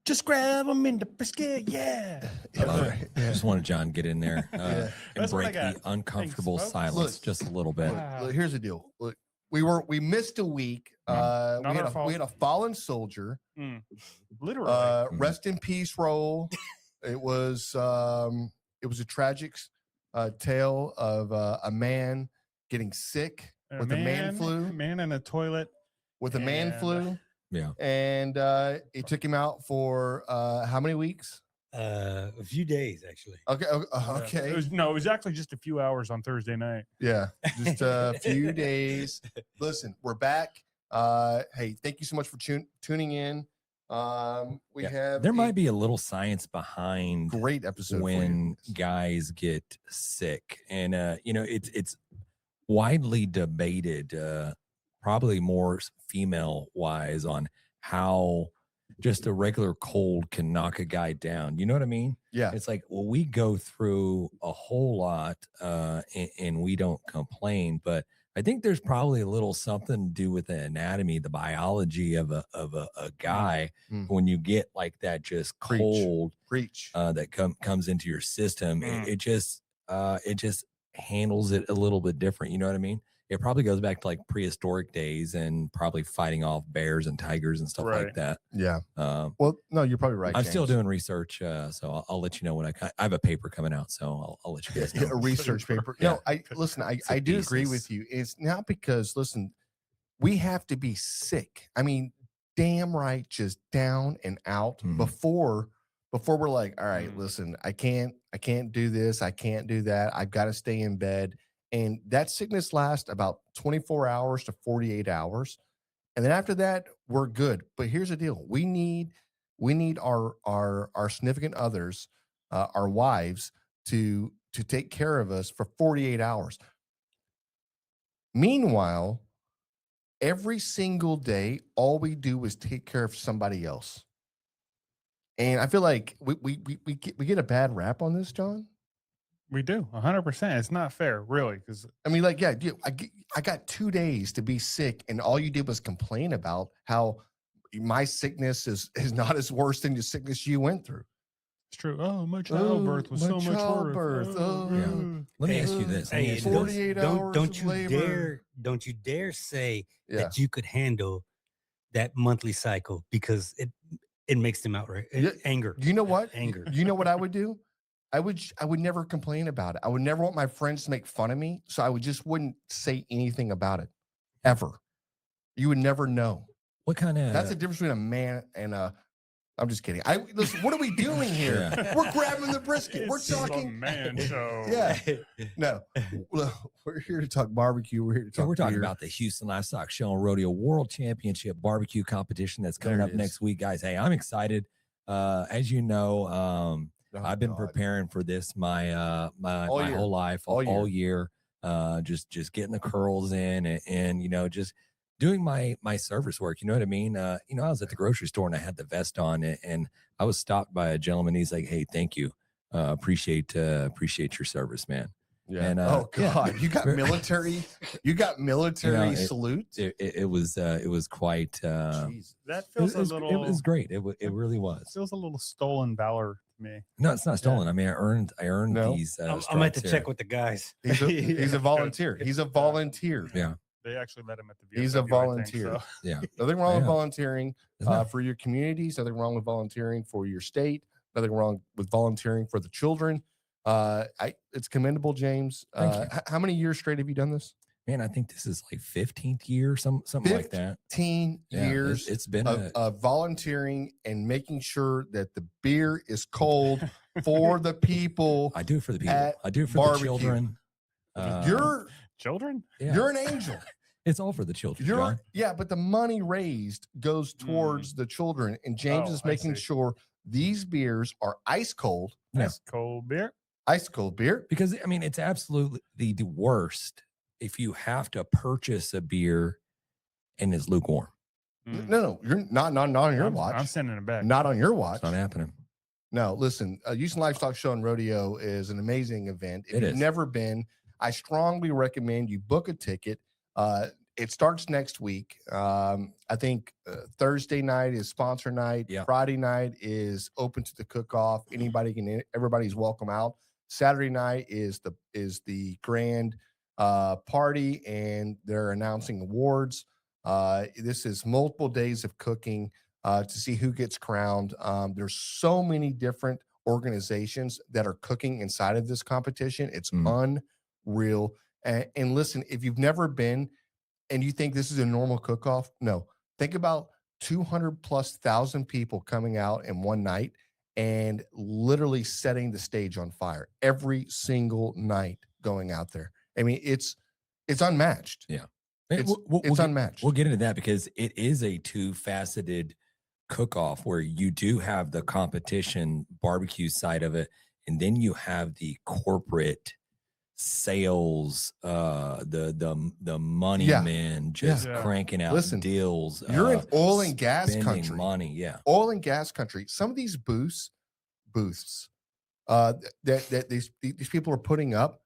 Just grab them in the brisket, yeah. Right. Yeah. Just wanted John to get in there and That's what I break got. the uncomfortable Thanks, folks. silence Look, just a little bit. Look, here's the deal. Look, we missed a week. We had a fallen soldier. Literally. Rest in peace, Roll. It was a tragic tale of a man getting sick with a man flu. Man in a toilet. With a man flu. Yeah. And it took him out for how many weeks? A few days, actually. Okay. Okay. It was actually just a few hours on Thursday night. Yeah. Just a few days. Listen, we're back. Hey, thank you so much for tuning in. There might be a little science behind great episode when guys get sick, and it's widely debated, probably more female wise, on how just a regular cold can knock a guy down. You know what I mean? Yeah. It's like, well, we go through a whole lot and we don't complain, but I think there's probably a little something to do with the anatomy, the biology of a guy when you get like that just cold that comes into your system. It just handles it a little bit different. You know what I mean? It probably goes back to like prehistoric days and probably fighting off bears and tigers and stuff like that. Yeah. Well, no, you're probably right. I'm James. still doing research, so I'll let you know when I have a paper coming out, so I'll let you guys know. A research paper. No, I do agree with you. It's not because, listen, we have to be sick. I mean, damn right, just down and out before we're like, all right, listen, I can't do this. I can't do that. I've got to stay in bed. And that sickness lasts about 24 hours to 48 hours. And then after that, we're good. But here's the deal. We need our significant others, our wives, to take care of us for 48 hours. Meanwhile, every single day, all we do is take care of somebody else. And I feel like we get a bad rap on this, John. We do 100%. It's not fair, really, because I mean, like, yeah, dude, I got 2 days to be sick, and all you did was complain about how my sickness is not as worse than the sickness you went through. It's true. Oh, my childbirth was so much worse. Let me ask you this. Hey, 48 hours. Don't you dare say that you could handle that monthly cycle, because it makes them outright anger. You know what? Anger. You know what I would do? I would never complain about it. I would never want my friends to make fun of me, so I wouldn't say anything about it, ever. You would never know. What kind of? That's the difference between a man and a. I'm just kidding. Listen. What are we doing here? We're grabbing the brisket. We're talking a man show. Yeah. No, we're here to talk barbecue. We're here to talk. We're talking about the Houston Livestock Show and Rodeo World Championship barbecue competition that's coming up next week, guys. Hey, I'm excited. As you know, I've been preparing for this my whole life, all year. Just getting the curls in and just doing my service work. You know what I mean? I was at the grocery store and I had the vest on and I was stopped by a gentleman. He's like, "Hey, thank you. Appreciate your service, man." Yeah. And, oh God, you got military. You got military salute. It was quite. That feels a little. It was great. It really was. It feels a little stolen valor to me. No, it's not stolen. I mean, I earned these. I'm gonna have to check with the guys. He's a volunteer. He's a volunteer. Yeah. They actually let him at the. He's a volunteer. Think, so. Yeah. Nothing wrong with volunteering for your communities. Nothing wrong with volunteering for your state. Nothing wrong with volunteering for the children. It's commendable, James. How many years straight have you done this? Man, I think this is like 15th year, something like that. 15 years. It's been of volunteering and making sure that the beer is cold for the people. I do it for the people. I do it for the children. Your children? Yeah. You're an angel. It's all for the children. Yeah, but the money raised goes towards the children, and James is making sure these beers are ice cold. Ice cold beer. Ice cold beer. Because I mean, it's absolutely the worst if you have to purchase a beer and it's lukewarm. No, you're not on your watch. I'm sending it back. Not on your watch. It's not happening. No, listen, Houston Livestock Show and Rodeo is an amazing event. If you've never been, I strongly recommend you book a ticket. it starts next week. I think Thursday night is sponsor night. Yeah. Friday night is open to the cook-off. Everybody's welcome out. Saturday night is the grand party, and they're announcing awards. This is multiple days of cooking to see who gets crowned. There's so many different organizations that are cooking inside of this competition. It's unreal. And listen, if you've never been and you think this is a normal cook-off, no. Think about 200,000+ people coming out in one night and literally setting the stage on fire every single night going out there. I mean, it's unmatched. Yeah. It's unmatched. We'll get into that because it is a two-faceted cook-off where you do have the competition barbecue side of it, and then you have the corporate sales, the money men just cranking out deals. You're in oil and gas country. Money, oil and gas country. Some of these booths, that these people are putting up,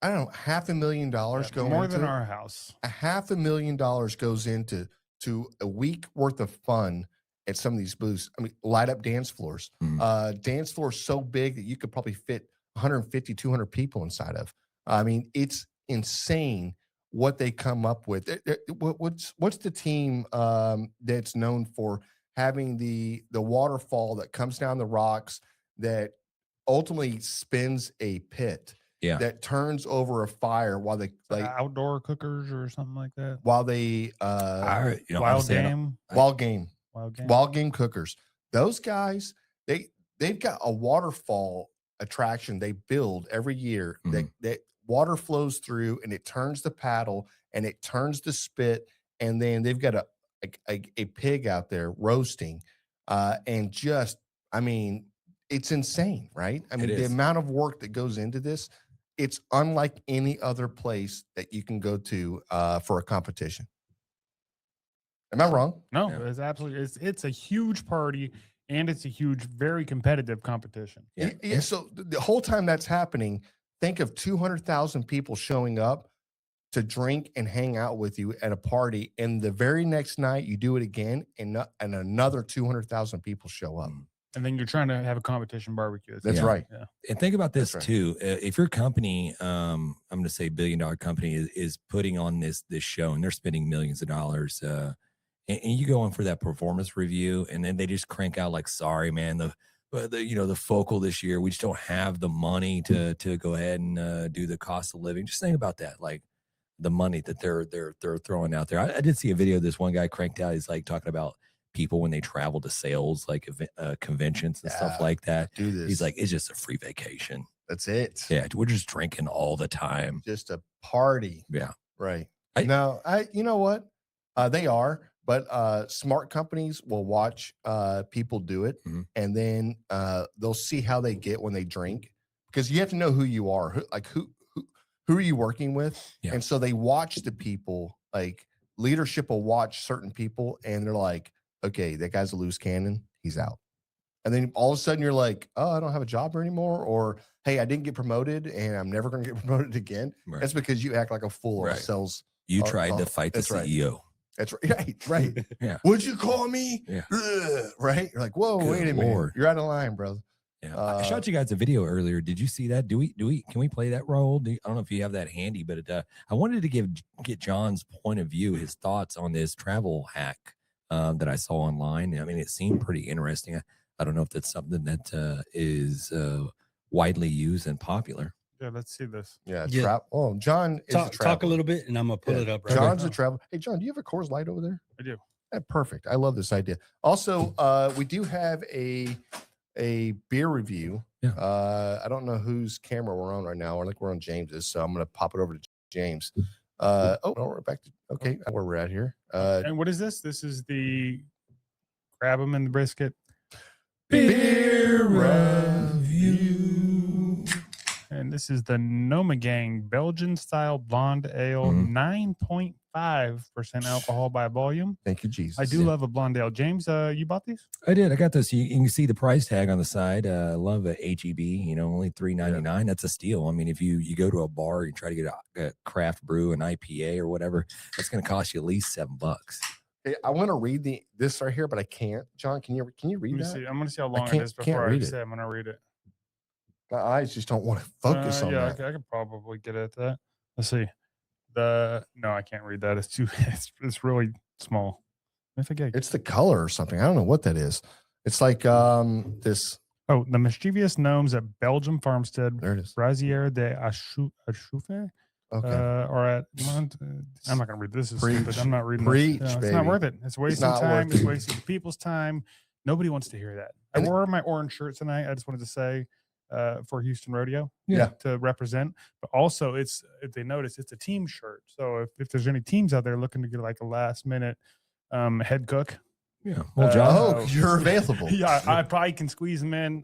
I don't know, $500,000 going more into than our house. $500,000 goes into a week worth of fun at some of these booths. I mean, light up dance floors. Dance floors so big that you could probably fit 150, 200 people inside of. I mean, it's insane what they come up with. What's the team that's known for having the waterfall that comes down the rocks that ultimately spins a pit? Yeah, that turns over a fire while they outdoor cookers or something like that. While they wild game cookers. Those guys, they've got a waterfall attraction they build every year that water flows through and it turns the paddle and it turns the spit, and then they've got a pig out there roasting, and just, I mean, it's insane, right? I mean, the amount of work that goes into this, it's unlike any other place that you can go to for a competition. Am I wrong? No, it's absolutely, it's a huge party, and it's a huge, very competitive competition. Yeah. So the whole time that's happening, think of 200,000 people showing up to drink and hang out with you at a party, and the very next night you do it again, and another 200,000 people show up. And then you're trying to have a competition barbecue. That's right. Yeah. And think about this too. If your company, I'm going to say $1 billion company is putting on this show, and they're spending millions of dollars, and you go in for that performance review, and then they just crank out like, sorry, man, the focal this year, we just don't have the money to go ahead and do the cost of living. Just think about that, like the money that they're throwing out there. I did see a video of this one guy cranked out. He's like talking about people when they travel to sales, like conventions and stuff like that. Do this. He's like, it's just a free vacation. That's it. Yeah, we're just drinking all the time. Just a party. Yeah, right. You know what? They are, but smart companies will watch people do it, and then they'll see how they get when they drink, because you have to know who you are, who are you working with, and so they watch the people. Like leadership will watch certain people, and they're like, okay, that guy's a loose cannon, he's out. And then all of a sudden you're like, oh, I don't have a job anymore, or hey, I didn't get promoted and I'm never going to get promoted again. Right. That's because you act like a fool or sales. You tried to fight the CEO. That's right. Right. Yeah. What'd you call me? Yeah. Right. You're like, whoa, wait a minute. You're out of line, brother. Yeah. I shot you guys a video earlier. Did you see that? Can we play that roll? I don't know if you have that handy, but I wanted to get John's point of view, his thoughts on this travel hack that I saw online. I mean, it seemed pretty interesting. I don't know if that's something that is widely used and popular. Yeah, let's see this. Yeah. John is talk a little bit, and I'm gonna pull it up. Right John's a travel. Hey, John, do you have a Coors Light over there? I do. Perfect. I love this idea. Also, we do have a beer review. Yeah. I don't know whose camera we're on right now. I think we're on James's, so I'm gonna pop it over to James. No, we're back to where we're at here. And what is this? This is the grab them in the brisket beer review. And this is the Noma Gang Belgian style blonde ale, 9.5 0.5% alcohol by volume. Thank you, Jesus. I do love a blonde ale. James, you bought these? I did. I got this. You can see the price tag on the side. I love a HEB. Only $3.99. That's a steal. I mean, if you go to a bar and try to get a craft brew, an IPA or whatever, that's going to cost you at least $7. Hey, I want to read this right here, but I can't. John, can you read that? I'm going to see how long it is before I say I'm going to read it. My eyes just don't want to focus on that. Yeah, I could probably get at that. Let's see. No, I can't read that. It's too. It's really small. It's the color or something. I don't know what that is. It's like this. Oh, the mischievous gnomes at Belgium Farmstead. There it is. Brasier de Achouffe. Okay. Or at I'm not gonna read this. Is stupid. I'm not reading Preach, this. baby. It's not worth it. It's wasting time. worth It's it. wasting people's time. Nobody wants to hear that. I wore my orange shirt tonight. I just wanted to say for Houston Rodeo. Yeah. To represent. But also if they notice, it's a team shirt. So if there's any teams out there looking to get like a last minute head cook. Yeah. Well, John, you're available. Yeah, I probably can squeeze them in.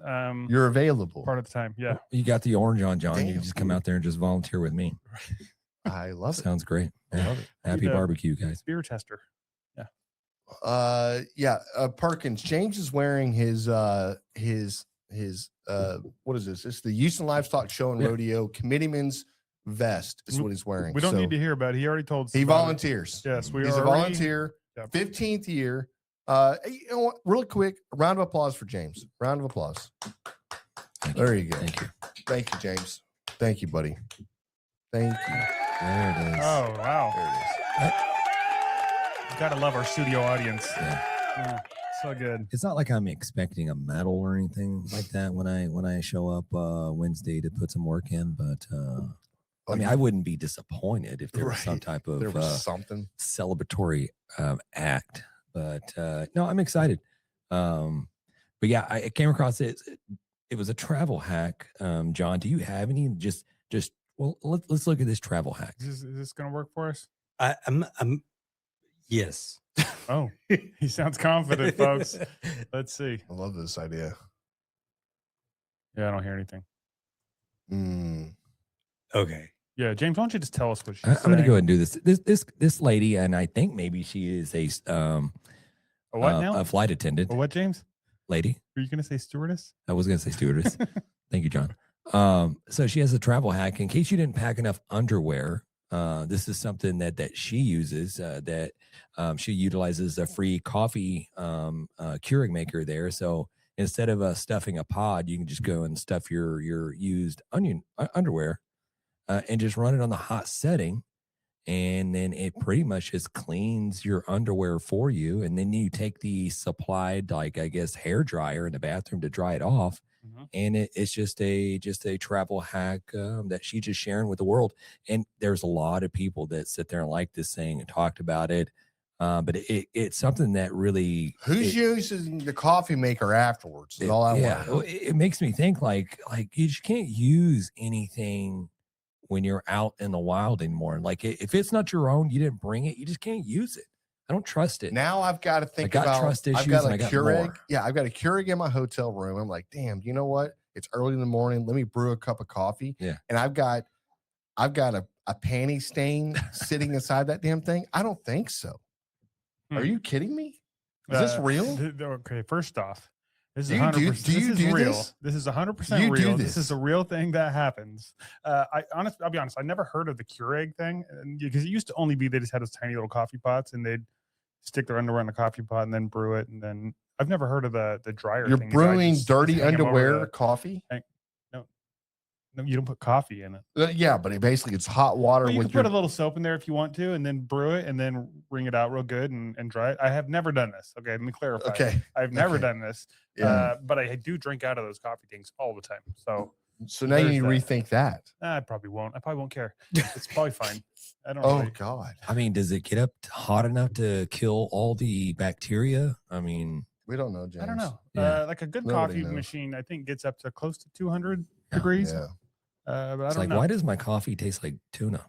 You're available part of the time. Yeah. you got the orange on, John. Damn. You can just come out there and just volunteer with me. I love it. Sounds great. I love it. Happy barbecue, guys. Beer tester. Perkins. James is wearing his what is this? It's the Houston Livestock Show and Rodeo committee's vest is what he's wearing. We don't need to hear about it. He already told us. He about volunteers. It. Yes, He's a volunteer. Yeah. 15th year. You know what? Really quick, a round of applause for James. Round of applause. There you go. Thank you. Thank you, James. Thank you, buddy. Thank you. There it is. Oh wow! There it is. Gotta love our studio audience. Yeah. So good. It's not like I'm expecting a medal or anything like that when I show up Wednesday to put some work in, but I mean, I wouldn't be disappointed if there was some type of there was something celebratory act. But no, I'm excited. But yeah, I came across it. It was a travel hack. John, do you have any? Just well, let's look at this travel hack. Is this gonna work for us? I'm yes. Oh, he sounds confident, folks. Let's see. I love this idea. Yeah, I don't hear anything. Okay. Yeah, James, why don't you just tell us what she's I'm going to go ahead and do this. This lady, and I think maybe she is a what now? A flight attendant. A what, James? Lady. Were you going to say stewardess? I was going to say stewardess. Thank you, John. So she has a travel hack. In case you didn't pack enough underwear, this is something that she uses. That she utilizes a free coffee Keurig maker there. So instead of stuffing a pod, you can just go and stuff your used underwear. And just run it on the hot setting, and then it pretty much just cleans your underwear for you. And then you take the supplied, like I guess, hair dryer in the bathroom to dry it off. Mm-hmm. And it's just a travel hack that she's just sharing with the world. And there's a lot of people that sit there and like this thing and talked about it. But it's something that really using the coffee maker afterwards. Is all I want. It makes me think like you just can't use anything when you're out in the wild anymore. Like if it's not your own, you didn't bring it, you just can't use it. I don't trust it. Now I've got to think about trust issues. I've got and a I got Keurig. more. Yeah, I've got a Keurig in my hotel room. I'm like, damn, you know what? It's early in the morning. Let me brew a cup of coffee. Yeah. And I've got a panty stain sitting inside that damn thing. I don't think so. Are you kidding me? Is this real? Okay, first off, this is Do you 100%. do you This is do real. this? This is 100% real. This is a real thing that happens. I'll be honest. I never heard of the Keurig thing because it used to only be they just had those tiny little coffee pots and they'd stick their underwear in the coffee pot and then brew it. And then I've never heard of the dryer. You're thing. brewing Just dirty hang 'em over underwear the- coffee? No, you don't put coffee in it. Yeah, but it's hot water Well, you with can put a little soap in there if you want to, and then brew it, and then wring it out real good and dry it. I have never done this. Okay, let me clarify. Okay. I've never done this. Yeah. But I do drink out of those coffee things all the time. So now you need to there's rethink that. I probably won't. I probably won't care. It's probably fine. I don't. Oh really, God. I mean, does it get up hot enough to kill all the bacteria? I mean, We don't know, James. I don't know. Yeah. Like a good Nobody coffee knows. machine, I think gets up to close to 200 degrees. Yeah. But I it's don't like, know. why does my coffee taste like tuna?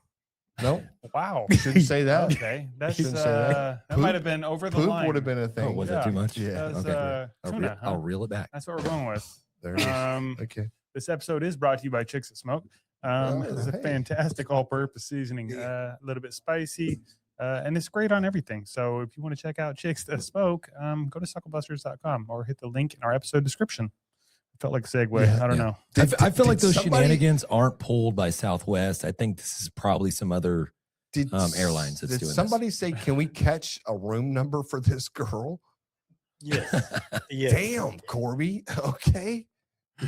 No, Wow. shouldn't say that. Okay, that's Shouldn't say that. that Poop- might have been over the Poop line. would have been a Oh, thing. was Yeah. that too much? Yeah. That's, Okay. tuna, huh? I'll reel it back. That's what we're going with. There it is. Okay. This episode is brought to you by Chicks That Smoke. Oh, It's a hey. fantastic all-purpose seasoning. A little bit spicy, And it's great on everything. So if you want to check out Chicks That Smoke, go to SUCKLEBUSTERS.com or hit the link in our episode description. Felt like a segue. Yeah, I don't know. I feel like those shenanigans aren't pulled by Southwest. I think this is probably some other airlines that's doing somebody this. say, can we catch a room number for this girl? Yes. Yes. Damn, Corby. Okay.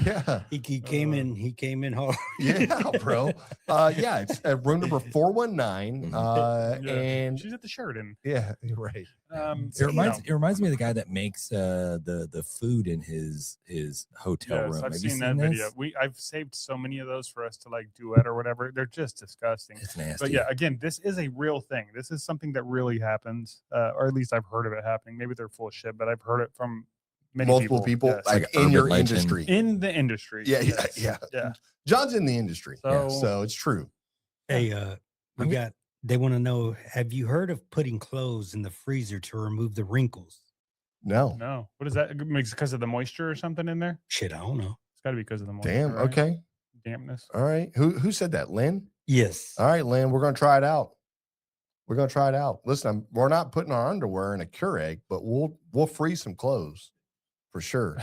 Yeah. He came in. He came in hard. Yeah, bro. Yeah, it's room number 419. And she's at the Sheridan. Yeah, right. It reminds me of the guy that makes the food in his hotel room. I've Have seen that video. I've saved so many of those for us to like duet or whatever. They're just disgusting. It's nasty. But yeah, again, this is a real thing. This is something that really happens, or at least I've heard of it happening. Maybe they're full of shit, but I've heard it from multiple people yes. like in your industry. In the industry. Yeah, yes. yeah. John's in the industry. So it's true. Hey, they want to know, have you heard of putting clothes in the freezer to remove the wrinkles? No. What is that? Because of the moisture or something in there? Shit, I don't know. It's got to be because of the moisture. Damn. Right? Okay. Dampness. All right. Who said that? Lynn? Yes. All right, Lynn, we're going to try it out. Listen, we're not putting our underwear in a Keurig, but we'll freeze some clothes for sure.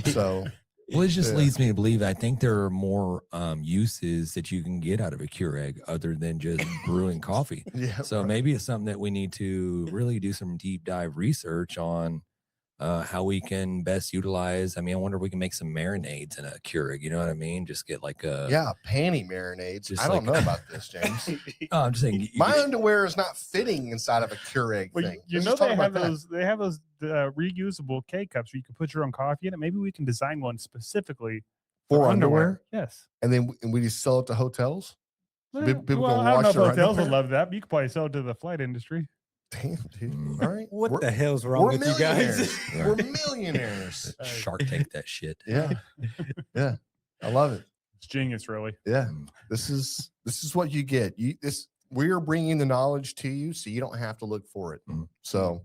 So, well, it just leads me to believe I think there are more uses that you can get out of a Keurig other than just brewing coffee. Yeah. So maybe it's something that we need to really do some deep dive research on how we can best utilize. I mean, I wonder if we can make some marinades in a Keurig. You know what I mean? Just get like panty marinades. I don't know about this, James. I'm just saying my underwear is not fitting inside of a Keurig thing. You know they have those reusable K cups where you can put your own coffee in it. Maybe we can design one specifically for underwear. Yes, and then we just sell it to hotels. People I don't know if hotels would love that, but you could probably sell it to the flight industry. Damn, dude. All right. What the hell's wrong with you guys? We're millionaires. Shark Tank that shit. Yeah. Yeah. I love it. It's genius, really. Yeah. This is what you get. We're bringing the knowledge to you so you don't have to look for it. So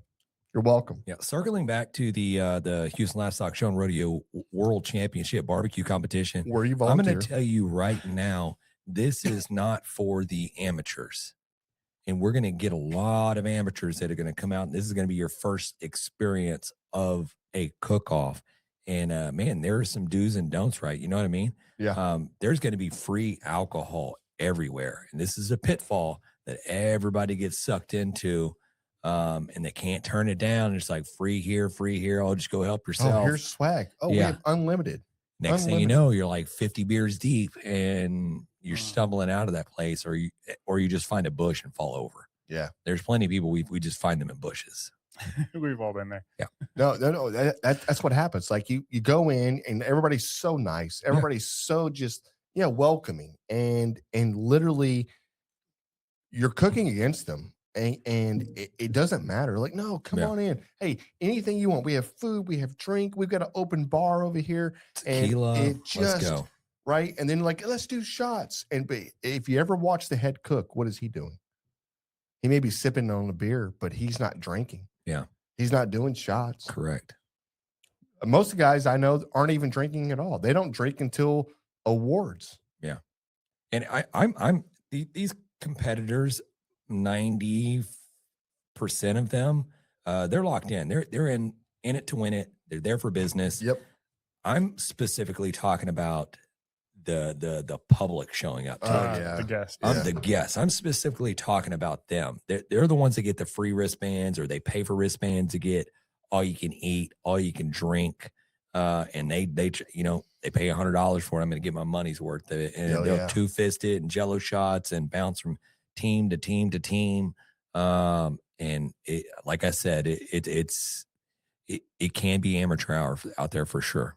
you're welcome. Yeah. Circling back to the Houston Livestock Show and Rodeo World Championship barbecue competition. Where you volunteer. I'm going to tell you right now, this is not for the amateurs. And we're going to get a lot of amateurs that are going to come out. And this is going to be your first experience of a cook-off. And man, there are some do's and don'ts, right? You know what I mean? Yeah. There's going to be free alcohol everywhere. And this is a pitfall that everybody gets sucked into. And they can't turn it down. It's like free here. I'll just go help yourself. Oh, here's swag. Oh, yeah. We have unlimited. Next thing you know, you're like 50 beers deep and you're stumbling out of that place, or you just find a bush and fall over. Yeah. There's plenty of people we just find them in bushes. We've all been there. Yeah. No. That's what happens. Like you go in and everybody's so nice. Everybody's so just welcoming, and literally you're cooking against them. And it doesn't matter. Like, no, come on in. Hey, anything you want. We have food, we have drink, we've got an open bar over here. Tequila, and it just, let's go. Right. And then like, let's do shots. And if you ever watch the head cook, what is he doing? He may be sipping on a beer, but he's not drinking. Yeah. He's not doing shots. Correct. Most of the guys I know aren't even drinking at all. They don't drink until awards. Yeah. And I'm these competitors, 90% of them, they're locked in. They're in it to win it. They're there for business. Yep. I'm specifically talking about the public showing up. The guests. The guests. I'm specifically talking about them. They're the ones that get the free wristbands, or they pay for wristbands to get all you can eat, all you can drink. And they pay $100 for it. I'm going to get my money's worth of it. And they'll two-fisted and jello shots and bounce from team to team to team. And like I said, it can be amateur hour out there for sure.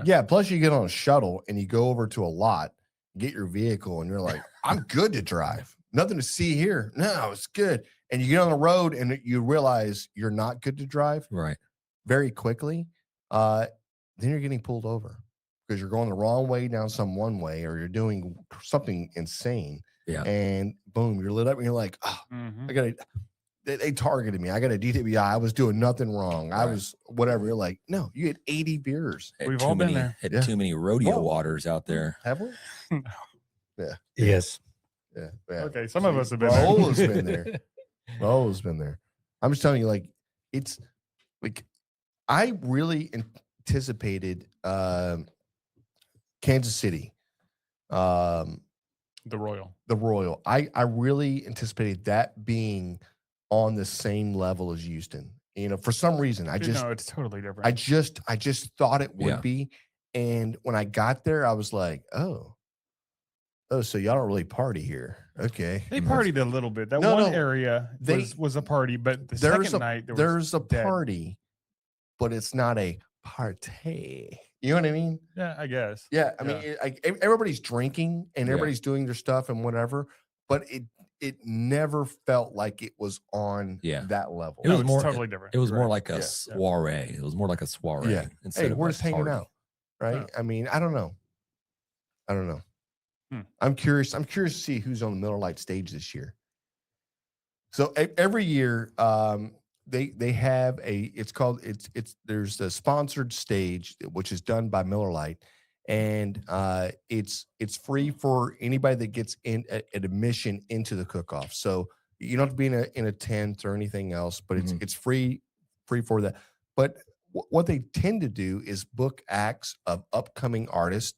Yeah. Plus you get on a shuttle and you go over to a lot, get your vehicle, and you're like, I'm good to drive. Nothing to see here. No, it's good. And you get on the road and you realize you're not good to drive. Right. Very quickly. Then you're getting pulled over because you're going the wrong way down some one way, or you're doing something insane. Yeah. And boom, you're lit up and you're like, they targeted me. I got a DWI. I was doing nothing wrong. Right. I was whatever. You're like, no, you had 80 beers. We've all been there. Had too many rodeo waters out there. Have we? Yeah. Yes. Yeah. Okay, some of us have been Raul has been there. Raul has been there. I'm just telling you, like, it's like I really anticipated Kansas City, the Royal. I really anticipated that being on the same level as Houston. You know, for some reason, no, it's totally different. I just thought it would be. And when I got there, I was like, oh, so y'all don't really party here. Okay. They partied a little bit. That one area was a party, but the second night there's a party, but it's not a party. You know what I mean? Yeah, I guess. Yeah, I mean, everybody's drinking and everybody's doing their stuff and whatever, but it never felt like it was on that level. It was more totally different. It was more like a soiree. It was more like a soiree. Yeah. Hey, we're just hanging out, right? Yeah. I mean, I don't know. I'm curious to see who's on the Miller Lite stage this year. So every year, they have there's a sponsored stage which is done by Miller Lite, and it's free for anybody that gets in an admission into the cook-off. So you don't have to be in a tent or anything else, but it's free for that. But what they tend to do is book acts of upcoming artists,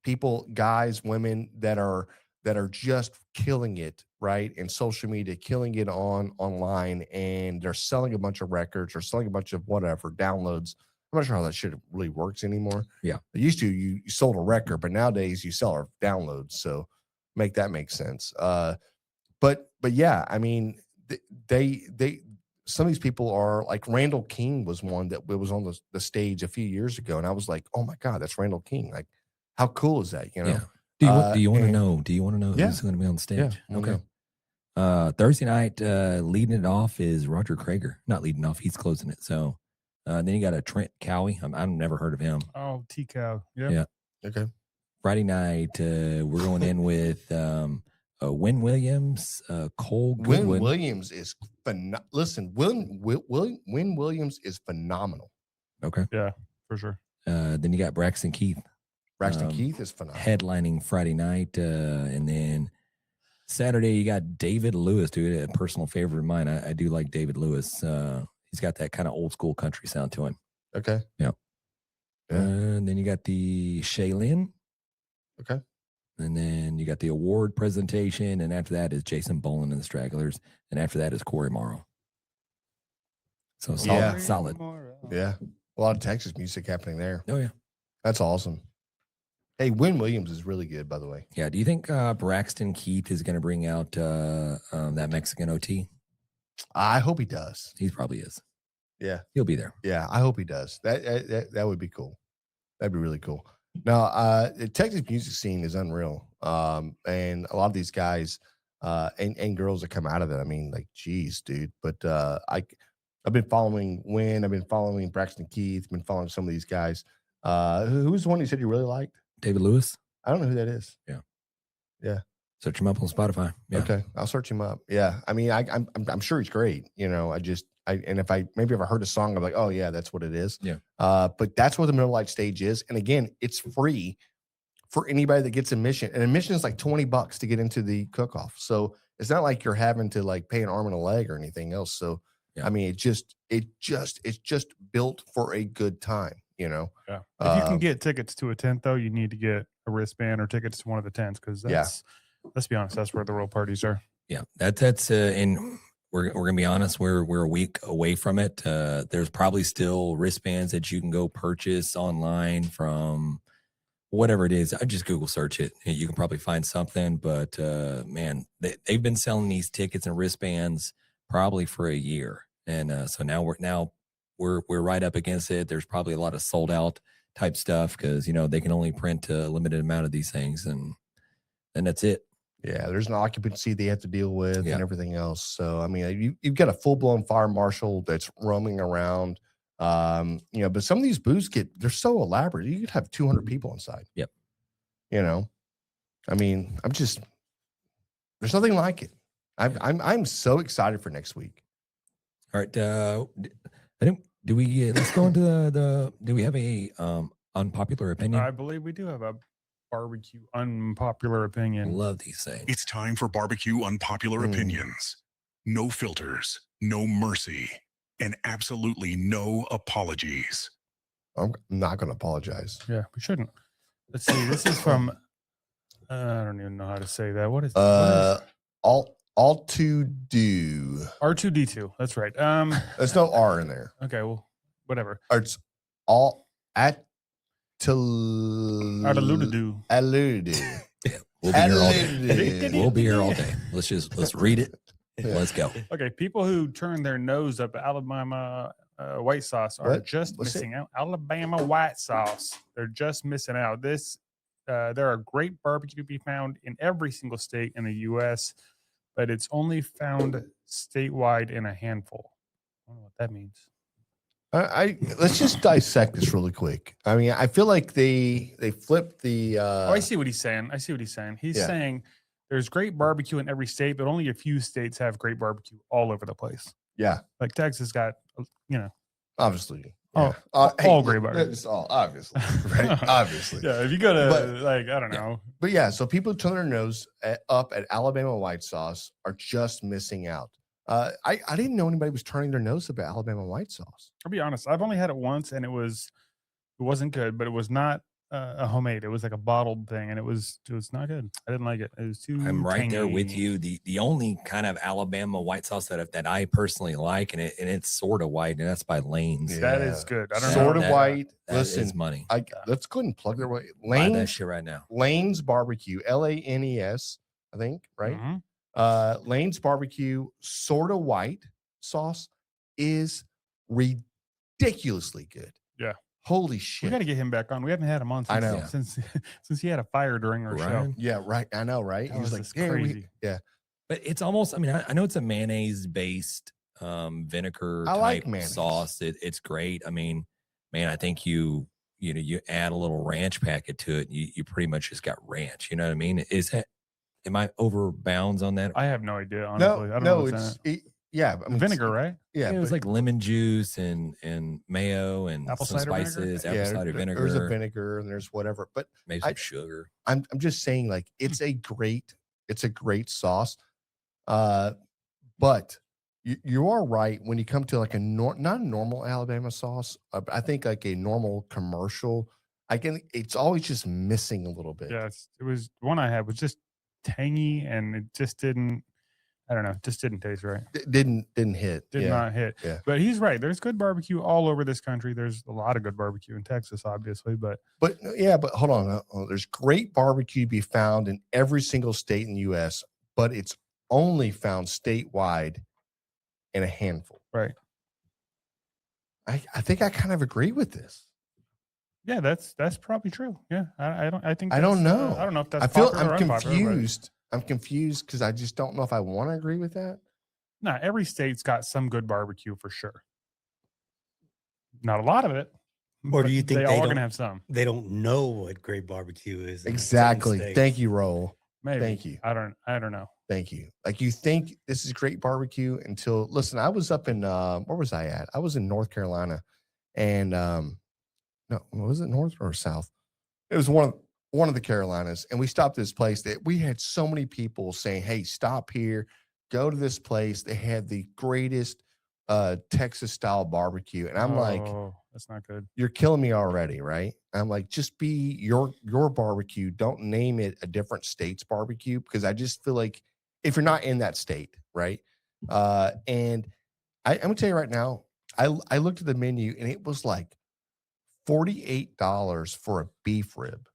people, guys, women that are just killing it, right? And social media, killing it online, and they're selling a bunch of records or selling a bunch of whatever downloads. I'm not sure how that shit really works anymore. Yeah. It used to, you sold a record, but nowadays you sell our downloads. So make sense. But yeah, I mean, they some of these people are like Randall King was one that was on the stage a few years ago. And I was like, oh my God, that's Randall King. Like, how cool is that? You know? Yeah. Do you want to know? Do you want to know who's going to be on the stage? Yeah, okay. Thursday night, leading it off is Roger Krager. Not leading off, he's closing it. So then you got a Trent Cowie. I've never heard of him. Oh, T-Cow. Yep. Yeah. Okay. Friday night, we're going in with Wynn Williams, Cole Goodwin. Wynn Williams is listen, Wynn Williams is phenomenal. Okay. Yeah, for sure. Then you got Braxton Keith. Braxton Keith is phenomenal. Headlining Friday night. And then Saturday, you got David Lewis, dude, a personal favorite of mine. I do like David Lewis. He's got that kind of old school country sound to him. Okay. Yeah. And then you got the Shaylin. Okay. And then you got the award presentation. And after that is Jason Boland and the Stragglers. And after that is Corey Morrow. So solid. Yeah. A lot of Texas music happening there. Oh, yeah. That's awesome. Hey, Wynn Williams is really good, by the way. Yeah. Do you think Braxton Keith is going to bring out that Mexican OT? I hope he does. He probably is. Yeah. He'll be there. Yeah, I hope he does. That would be cool. That'd be really cool. Now, the Texas music scene is unreal. And a lot of these guys and girls that come out of it, I mean, like, geez, dude. But I've been following Wynn. I've been following Braxton Keith. I've been following some of these guys. Who's the one you said you really liked? David Lewis. I don't know who that is. Yeah. Yeah. Search him up on Spotify. Yeah. Okay, I'll search him up. Yeah, I mean, I'm sure he's great. You know, and if I heard a song, I'm like, oh yeah, that's what it is. Yeah. But that's what the Miller Lite stage is, and again, it's free for anybody that gets admission. And admission is like $20 to get into the cook-off. So it's not like you're having to like pay an arm and a leg or anything else. So I mean, it's just built for a good time. You know. Yeah. If you can get tickets to a tent, though, you need to get a wristband or tickets to one of the tents because that's. Let's be honest, that's where the real parties are. Yeah, that's and we're gonna be honest, we're a week away from it. There's probably still wristbands that you can go purchase online from whatever it is. I just Google search it, and you can probably find something. But man, they've been selling these tickets and wristbands probably for a year, and so now we're right up against it. There's probably a lot of sold out type stuff because they can only print a limited amount of these things, and that's it. Yeah, there's an occupancy they have to deal with and everything else. So, I mean, you've got a full-blown fire marshal that's roaming around, but some of these booths they're so elaborate. You could have 200 people inside. Yep. I mean, there's nothing like it. I'm so excited for next week. All right. Let's go into do we have a unpopular opinion? I believe we do have a barbecue unpopular opinion. Love these things. It's time for barbecue unpopular opinions. No filters, no mercy, and absolutely no apologies. I'm not going to apologize. Yeah, we shouldn't. Let's see. This is from. I don't even know how to say that. What is all to do R2D2? That's right. There's no R in there. Okay, well, whatever. It's all at to Adeludu. Adeludu. Yeah, we'll be here all day. We'll be here all day. Let's read it. Yeah. Let's go. Okay, people who turn their nose up at Alabama white sauce are just What's missing out. Alabama white sauce. They're just missing out. There are great barbecue to be found in every single state in the U.S., but it's only found statewide in a handful. I don't know what that means. Let's just dissect this really quick. I mean, I feel like they flipped the. I see what he's saying. He's saying there's great barbecue in every state, but only a few states have great barbecue all over the place. Yeah, like Texas got, obviously. Oh, yeah. all great barbecue. It's all obviously, right? Obviously. Yeah, if you go to I don't know. But yeah, so people who turn their nose up at Alabama white sauce are just missing out. I didn't know anybody was turning their nose up at Alabama white sauce. I'll be honest. I've only had it once, and it wasn't good. But it was not a homemade. It was like a bottled thing, and it was not good. I didn't like it. It was too. I'm right tangy. there with you. The only kind of Alabama white sauce that I personally like, and it's sort of white, and that's by Lane's. Yeah. That is good. I don't Sort know. of white. That Listen, is money. Let's go ahead and plug their way. Buy that Lane's shit right now. Lane's Barbecue, LANES, I think, right? Mhm. Lane's Barbecue, sort of white sauce is ridiculously good. Yeah. Holy We shit. got to get him back on. We haven't had him on. Since, I know. since he had a fire during our show. Yeah, right. I know, right? That He was was like, just yeah, crazy. But it's almost, I mean, I know it's a mayonnaise based vinegar I like type mayonnaise. sauce. It's great. I mean, man, I think you add a little ranch packet to it. You pretty much just got ranch. You know what I mean? Am I over bounds on that? I have no idea. Honestly, I don't know what's in it. Yeah, I mean, Vinegar, right? Yeah, it was like lemon juice and mayo and Apple some cider vinegar? spices, apple cider vinegar. There's a vinegar and there's whatever, but maybe some sugar. I'm just saying, like, it's a great sauce. But you are right when you come to like not a normal Alabama sauce. I think like a normal commercial. It's always just missing a little bit. Yeah, it was one I had was just tangy, and it just didn't. I don't know, just didn't taste right. Didn't hit. Did not hit. Yeah. But he's right. There's good barbecue all over this country. There's a lot of good barbecue in Texas, obviously. But hold on. There's great barbecue to be found in every single state in the U.S., but it's only found statewide in a handful. Right. I think I kind of agree with this. Yeah, that's probably true. Yeah, I don't know. I don't know if that's. I'm confused. I'm confused because I just don't know if I want to agree with that. No, every state's got some good barbecue for sure. Not a lot of it. Or do you think they all are going to have some? They don't know what great barbecue is. Exactly. Thank you, Roll. Maybe. Thank you. I don't know. Thank you. Like, you think this is great barbecue until, listen, I was up in, where was I at? I was in North Carolina, and no, was it North or South? It was one of the Carolinas, and we stopped at this place that we had so many people saying, hey, stop here, go to this place. They had the greatest Texas style barbecue. And I'm like, that's not good. You're killing me already, right? I'm like, just be your barbecue. Don't name it a different state's barbecue, because I just feel like if you're not in that state, right? And I'm gonna tell you right now, I looked at the menu and it was like $48 for a beef rib.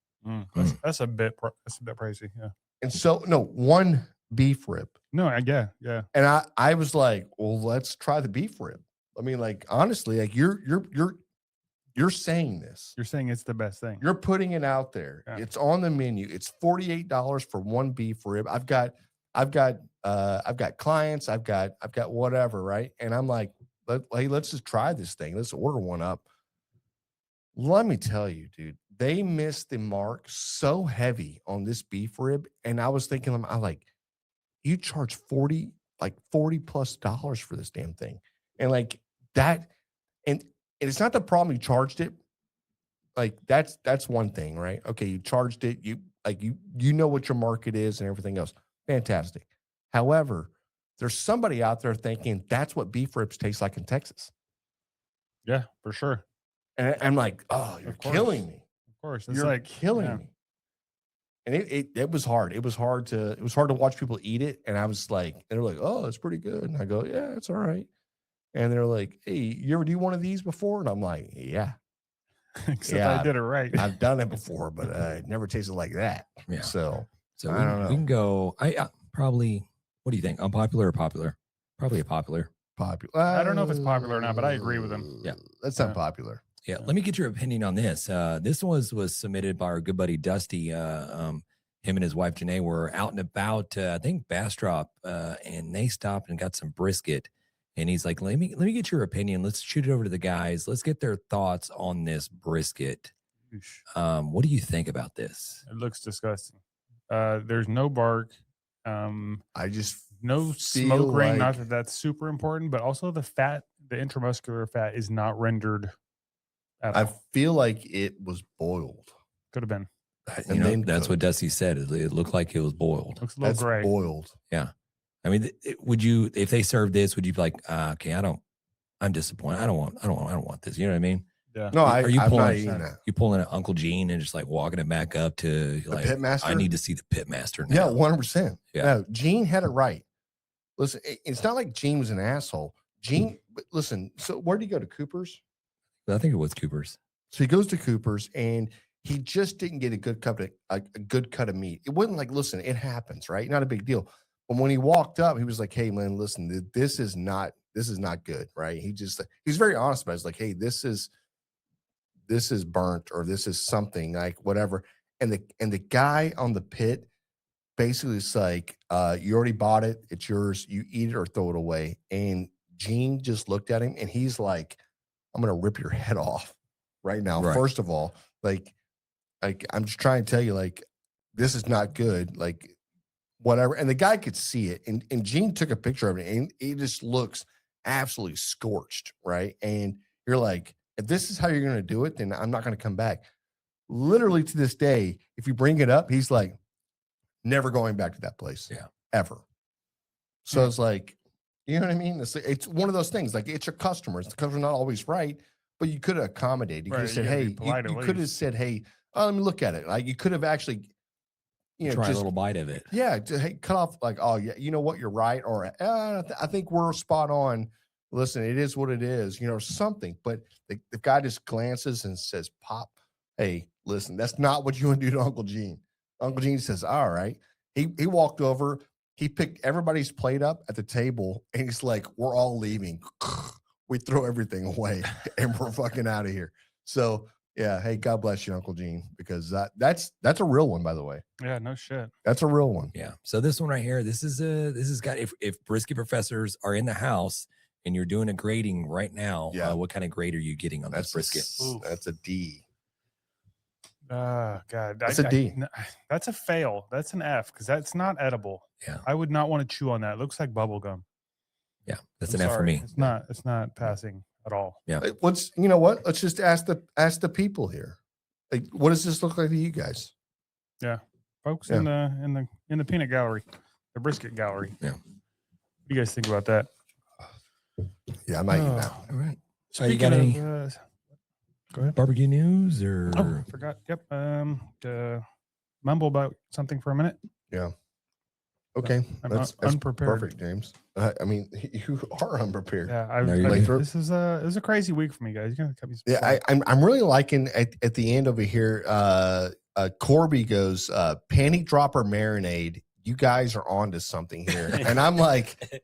That's a bit pricey. Yeah. And so one beef rib. No, yeah. And I was like, well, let's try the beef rib. I mean, like, honestly, like you're saying this. You're saying it's the best thing. You're putting it out there. Yeah. It's on the menu. It's $48 for one beef rib. I've got clients. I've got whatever, right? And I'm like, let's just try this thing. Let's order one up. Let me tell you, dude, they missed the mark so heavy on this beef rib. And I was thinking, I like, you charge $40+ for this damn thing. And like that, and it's not the problem you charged it. like that's one thing, right? Okay, you charged it, you know what your market is and everything else. Fantastic. However, there's somebody out there thinking that's what beef ribs taste like in Texas. Yeah, for sure. And I'm like, oh, you're killing me. Of course. It's like killing me. And it was hard. It was hard to watch people eat it. And I was like, they're like, oh, it's pretty good. And I go, yeah, it's all right. And they're like, hey, you ever do one of these before? And I'm like, yeah. Except I did it right. I've done it before, but it never tasted like that. Yeah. So I don't know. We can go. I probably. What do you think? Unpopular or popular? Probably a popular. Popular. I don't know if it's popular or not, but I agree with him. Yeah, that's unpopular. Yeah. Let me get your opinion on this. This was submitted by our good buddy Dusty. Him and his wife Janae were out and about. I think Bastrop, and they stopped and got some brisket. And he's like, let me get your opinion. Let's shoot it over to the guys. Let's get their thoughts on this brisket. What do you think about this? It looks disgusting. There's no bark. I just no smoke ring. Not that that's super important, but also the fat, the intramuscular fat, is not rendered at all. I feel like it was boiled. Could have been. You know, that's what Dusty said. It looked like it was boiled. Looks a little gray. Boiled. Yeah. I mean, would you, if they served this, would you be like, okay, I'm disappointed. I don't want this. You know what I mean? Yeah. No, are you I'm pulling, not eating that. You pulling an Uncle Gene and just like walking it back up to The like, pitmaster? I need to see the pitmaster now. Yeah, 100%. Yeah. No, Gene had it right. Listen, it's not like Gene was an asshole. Gene, listen, so where did he go, to Cooper's? I think it was Cooper's. So he goes to Cooper's and he just didn't get a good cut of meat. It wasn't like, listen, it happens, right? Not a big deal. But when he walked up, he was like, hey, man, listen, this is not good, right? He's very honest about it. He's like, hey, this is burnt, or this is something, like whatever. And the guy on the pit basically is like, you already bought it, it's yours, you eat it or throw it away. And Gene just looked at him and he's like, I'm gonna rip your head off right now. Right. First of all, like I'm just trying to tell you, like, this is not good, like whatever. And the guy could see it, and Gene took a picture of it, and it just looks absolutely scorched, right? And you're like, if this is how you're going to do it, then I'm not going to come back. Literally to this day, if you bring it up, he's like, never going back to that place. Yeah. Ever. So it's like, you know what I mean? It's one of those things, like, it's your customers. The customer's not always right, but you could have accommodated. You could have said, hey, you could have said, hey, let me look at it. Like, you could have actually, try a little bite of it. Yeah. Hey, cut off, like, oh yeah, you know what? You're right. Or I think we're spot on. Listen, it is what it is, something. But the guy just glances and says, pop, hey, listen, that's not what you want to do to Uncle Gene. Uncle Gene says, all right. He walked over, he picked everybody's plate up at the table, and he's like, we're all leaving. We throw everything away and we're fucking out of here. So yeah, hey, God bless you, Uncle Gene, because that's a real one, by the way. Yeah, no shit. That's a real one. Yeah. So this one right here, this is got, if brisket professors are in the house and you're doing a grading right now, what kind of grade are you getting on this brisket? That's a D. God, that's a D. That's a fail. That's an F, because that's not edible. Yeah, I would not want to chew on that. It looks like bubble gum. Yeah, that's an F for me. It's not passing at all. Yeah. You know what? Let's just ask the people here. Like, what does this look like to you guys? Yeah, folks in the peanut gallery, the brisket gallery. Yeah. What do you guys think about that? Yeah, I might eat that. All right. So you got any go ahead. Barbecue news or? Oh, I forgot. Yep. Mumble about something for a minute. Yeah. Okay. That's unprepared. Perfect, James. I mean, you are unprepared. Yeah. This is a crazy week for me, guys. You're gonna cut me some slack. I'm really liking at the end over here. Corby goes, panty dropper marinade. You guys are on to something here. And I'm like,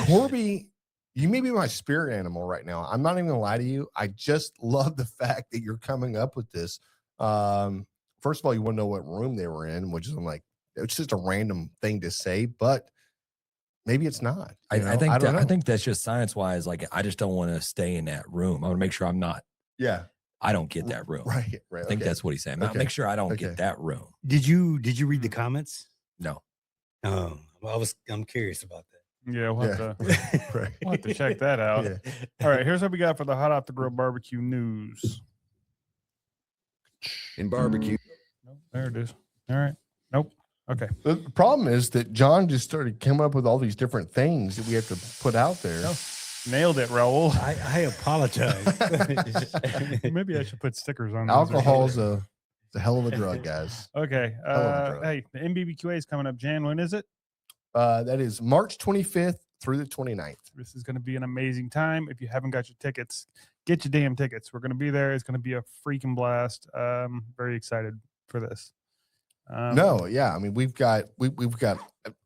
Corby, you may be my spirit animal right now. I'm not even gonna lie to you. I just love the fact that you're coming up with this. First of all, you want to know what room they were in, which is, I'm like, it's just a random thing to say, but maybe it's not. I think that's just science wise. Like, I just don't want to stay in that room. I want to make sure I'm not. Yeah. I don't get that room. Right. I think that's what he's saying. Make sure I don't get that room. Did you read the comments? No. Oh, I'm curious about that. Yeah, we'll have to check that out. Yeah. All right, here's what we got for the hot off the grill barbecue news. in barbecue. Nope, there it is. All right. Nope. Okay. The problem is that John just started coming up with all these different things that we have to put out there. No. Nailed it, Raul. I apologize. Maybe I should put stickers on. Alcohol's a hell of a drug, guys. Okay. Hey, the NBBQA is coming up. Jan, when is it? That is March 25th through the 29th. This is going to be an amazing time. If you haven't got your tickets, get your damn tickets. We're going to be there. It's going to be a freaking blast. Very excited for this. I mean, we've got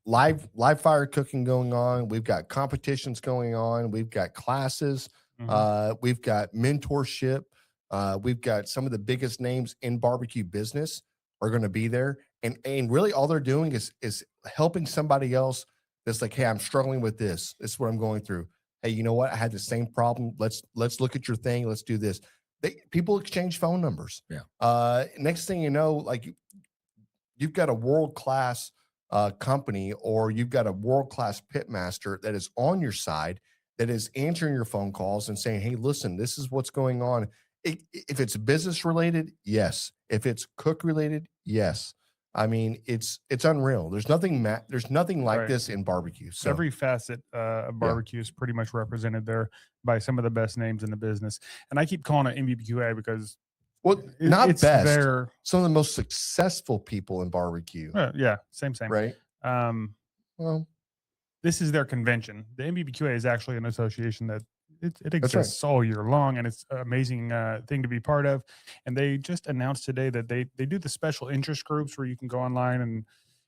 live fire cooking going on. We've got competitions going on. We've got classes. We've got mentorship. We've got some of the biggest names in barbecue business are going to be there. And really all they're doing is helping somebody else that's like, hey, I'm struggling with this. This is what I'm going through. Hey, you know what? I had the same problem. Let's look at your thing. Let's do this. People exchange phone numbers. Yeah. Next thing you know, like you've got a world-class company, or you've got a world-class pit master that is on your side, that is answering your phone calls and saying, hey, listen, this is what's going on. If it's business related, yes. If it's cook related, yes. I mean, it's unreal. There's nothing like this in barbecue. So every facet of barbecue is pretty much represented there by some of the best names in the business. And I keep calling it NBBQA because it's best. Some of the most successful people in barbecue. Yeah, same. Right. Well, this is their convention. The NBBQA is actually an association that it exists all year long, and it's an amazing thing to be part of. And they just announced today that they do the special interest groups where you can go online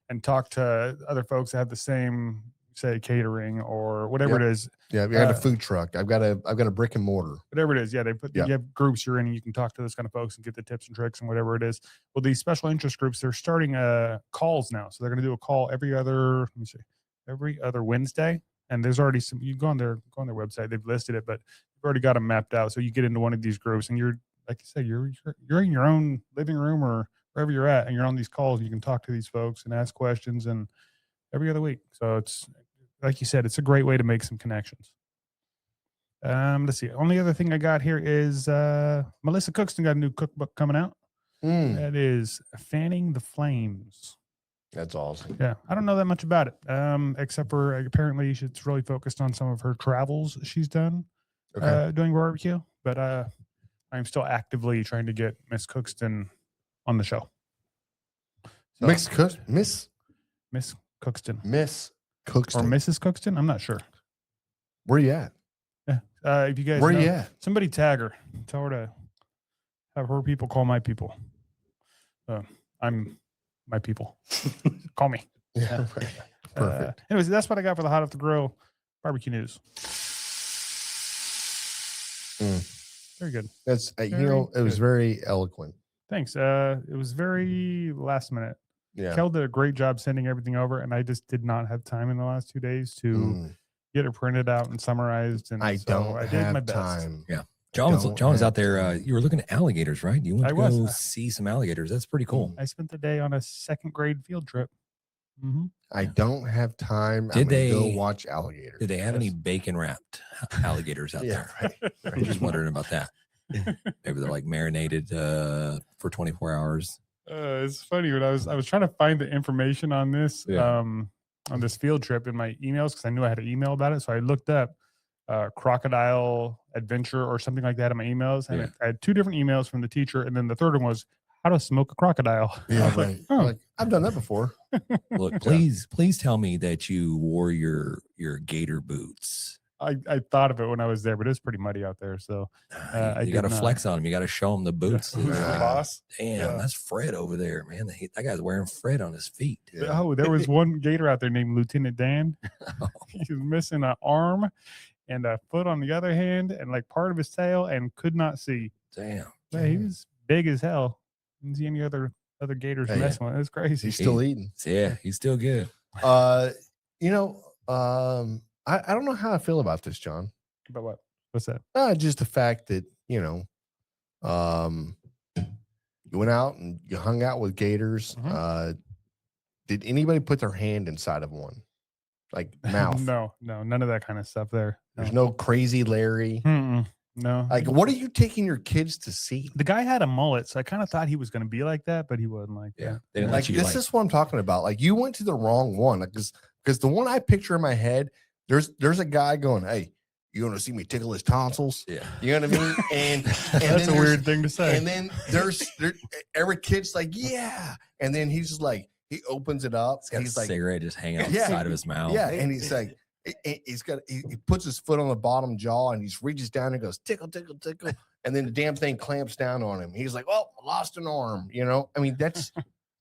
and talk to other folks that have the same, say, catering or whatever it is. Yeah, we got a food truck. I've got a brick and mortar. Whatever it is. Yeah, you have groups you're in, and you can talk to those kind of folks and get the tips and tricks and whatever it is. Well, these special interest groups, they're starting calls now. So they're going to do a call every other Wednesday. And there's already some, you go on their website, they've listed it, but you've already got them mapped out. So you get into one of these groups and you're, like you said, you're in your own living room or wherever you're at, and you're on these calls. You can talk to these folks and ask questions, and every other week. So it's, like you said, it's a great way to make some connections. Let's see. Only other thing I got here is Melissa Cookston got a new cookbook coming out. That is Fanning the Flames. That's awesome. Yeah, I don't know that much about it, except for apparently it's really focused on some of her travels she's done doing barbecue. But I'm still actively trying to get Miss Cookston on the show. So, Miss Cookston, or Mrs. Cookston. I'm not sure. Where you at? Yeah, if you guys where know, you at? Somebody tag her. Tell her to have her people call my people. I'm my people. Call me. Yeah. Perfect. Anyways, that's what I got for the Hot Off the Grill barbecue news. Very good. That's it was very eloquent. Thanks. It was very last minute. Yeah. Kell did a great job sending everything over, and I just did not have time in the last 2 days to get it printed out and summarized. And I did my best. Time. Yeah. John was out there. You were looking at alligators, right? You went to go see some alligators. That's pretty cool. I spent the day on a second grade field trip. I don't have time. Did they go watch alligators? Did they have any bacon wrapped alligators out there? Right. I'm just wondering about that. Maybe they're like marinated for 24 hours. It's funny when I was trying to find the information on this on this field trip in my emails, because I knew I had an email about it. So I looked up crocodile adventure or something like that in my emails, and I had 2 different emails from the teacher, and then the third one was how to smoke a crocodile. Yeah, right. Like, I've done that before. Look, please tell me that you wore your gator boots. I thought of it when I was there, but it's pretty muddy out there. So you got to flex on them. You got to show them the boots. Yeah. Boss. Damn, that's Fred over there, man. That guy's wearing Fred on his feet. Yeah. Oh, there was one gator out there named Lieutenant Dan. He was missing an arm and a foot on the other hand, and like part of his tail, and could not see. Damn. Yeah, he was big as hell. Didn't see any other gators messing with it. It's crazy. He's still eating. Yeah, he's still good. I don't know how I feel about this, John. About what? What's that? Just the fact that, you went out and you hung out with gators. Did anybody put their hand inside of one? Like mouth? No, none of that kind of stuff there. There's no crazy Larry. No. Like, what are you taking your kids to see? The guy had a mullet, so I kind of thought he was going to be like that, but he wasn't like that. They didn't Like, let you, this is what I'm talking about. Like, you went to the wrong one. Like, because the one I picture in my head, there's a guy going, "Hey, you want to see me tickle his tonsils?" Yeah. You know what I mean? And That's a weird thing to say. And then every kid's like, "Yeah," and then he's just like, he opens it up. He's got he's a like, cigarette just hanging out the side of his mouth. yeah, and he's like, he puts his foot on the bottom jaw and he reaches down and goes tickle, tickle, tickle, and then the damn thing clamps down on him. He's like, "Oh, I lost an arm." You know, I mean,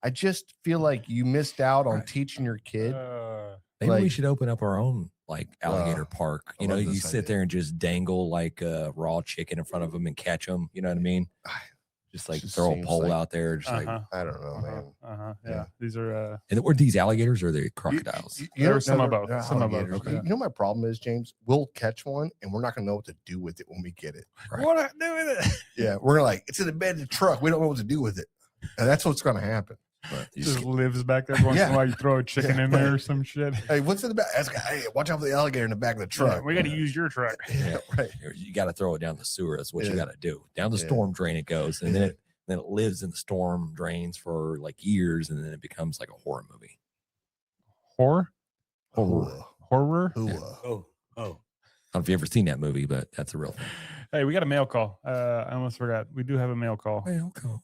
I just feel like you missed out on teaching your kid. Maybe we should open up our own like alligator park. You know, you sit idea. there and just dangle like raw chicken in front of them and catch them. You know what I mean? Just like throw a pole out there. Just like, I don't know, man. Yeah. These are and were these alligators or are they crocodiles? There were some of both. Some of both. Okay. You know my problem is, James, we'll catch one and we're not gonna know what to do with it when we get it. Right. What do I do with it? Yeah, we're like, it's in the bed of the truck. We don't know what to do with it, and that's what's gonna happen. But It just lives back there once in a while. You throw a chicken in there or some shit. Hey, what's in the back? Hey, watch out for the alligator in the back of the truck. Yeah, we got to use your truck. Yeah, right. You got to throw it down the sewer. That's what you got to do. Down the storm drain it goes, and then it lives in the storm drains for like years, and then it becomes like a horror movie. Horror? Horror? Yeah. Oh. I don't know if you've ever seen that movie, but that's a real thing. Hey, we got a mail call. I almost forgot. We do have a mail call.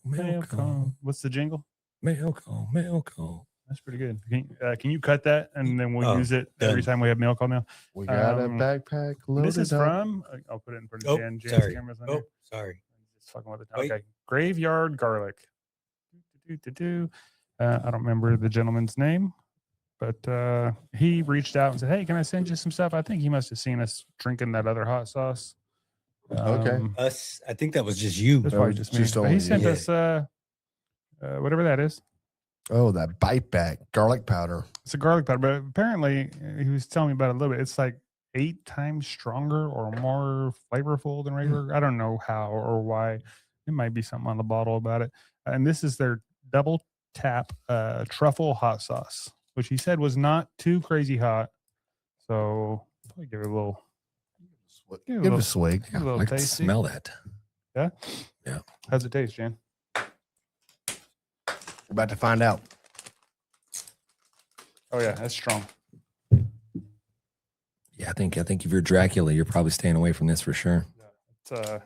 Mail call. What's the jingle? Mail call. That's pretty good. Can you cut that and then we'll use it every time we have mail call now? We got a backpack loaded. This is up. from. I'll put it in front of Jan's cameras. On here. Sorry. Just fucking with it. Okay. Graveyard Garlic. I don't remember the gentleman's name, but he reached out and said, "Hey, can I send you some stuff?" I think he must have seen us drinking that other hot sauce. Okay. Us. I think that was just you. That's probably just me. But he sent us whatever that is. Oh, that bite back garlic powder. It's a garlic powder, but apparently he was telling me about it a little bit. It's like 8 times stronger or more flavorful than regular. I don't know how or why. It might be something on the bottle about it. And this is their double tap truffle hot sauce, which he said was not too crazy hot. So I'll give it a little. Give it a swig. A little I can tasty. smell that. Yeah. Yeah. How's it taste, Jan? We're about to find out. Oh yeah, that's strong. Yeah, I think if you're Dracula, you're probably staying away from this for sure. It's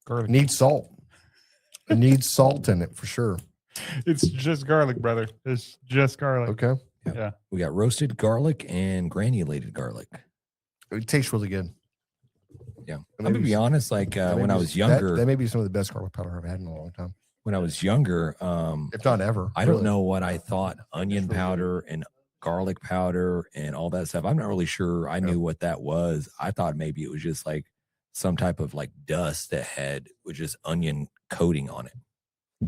garlic. Needs salt. It needs salt in it for sure. It's just garlic, brother. It's just garlic. Okay. Yeah. We got roasted garlic and granulated garlic. It tastes really good. Yeah. I'm going to be honest, like when I was younger. That may be some of the best garlic powder I've had in a long time. When I was younger, if not ever. I don't know what I thought onion powder and garlic powder and all that stuff. I'm not really sure I knew what that was. I thought maybe it was just like some type of like dust that had with just onion coating on it.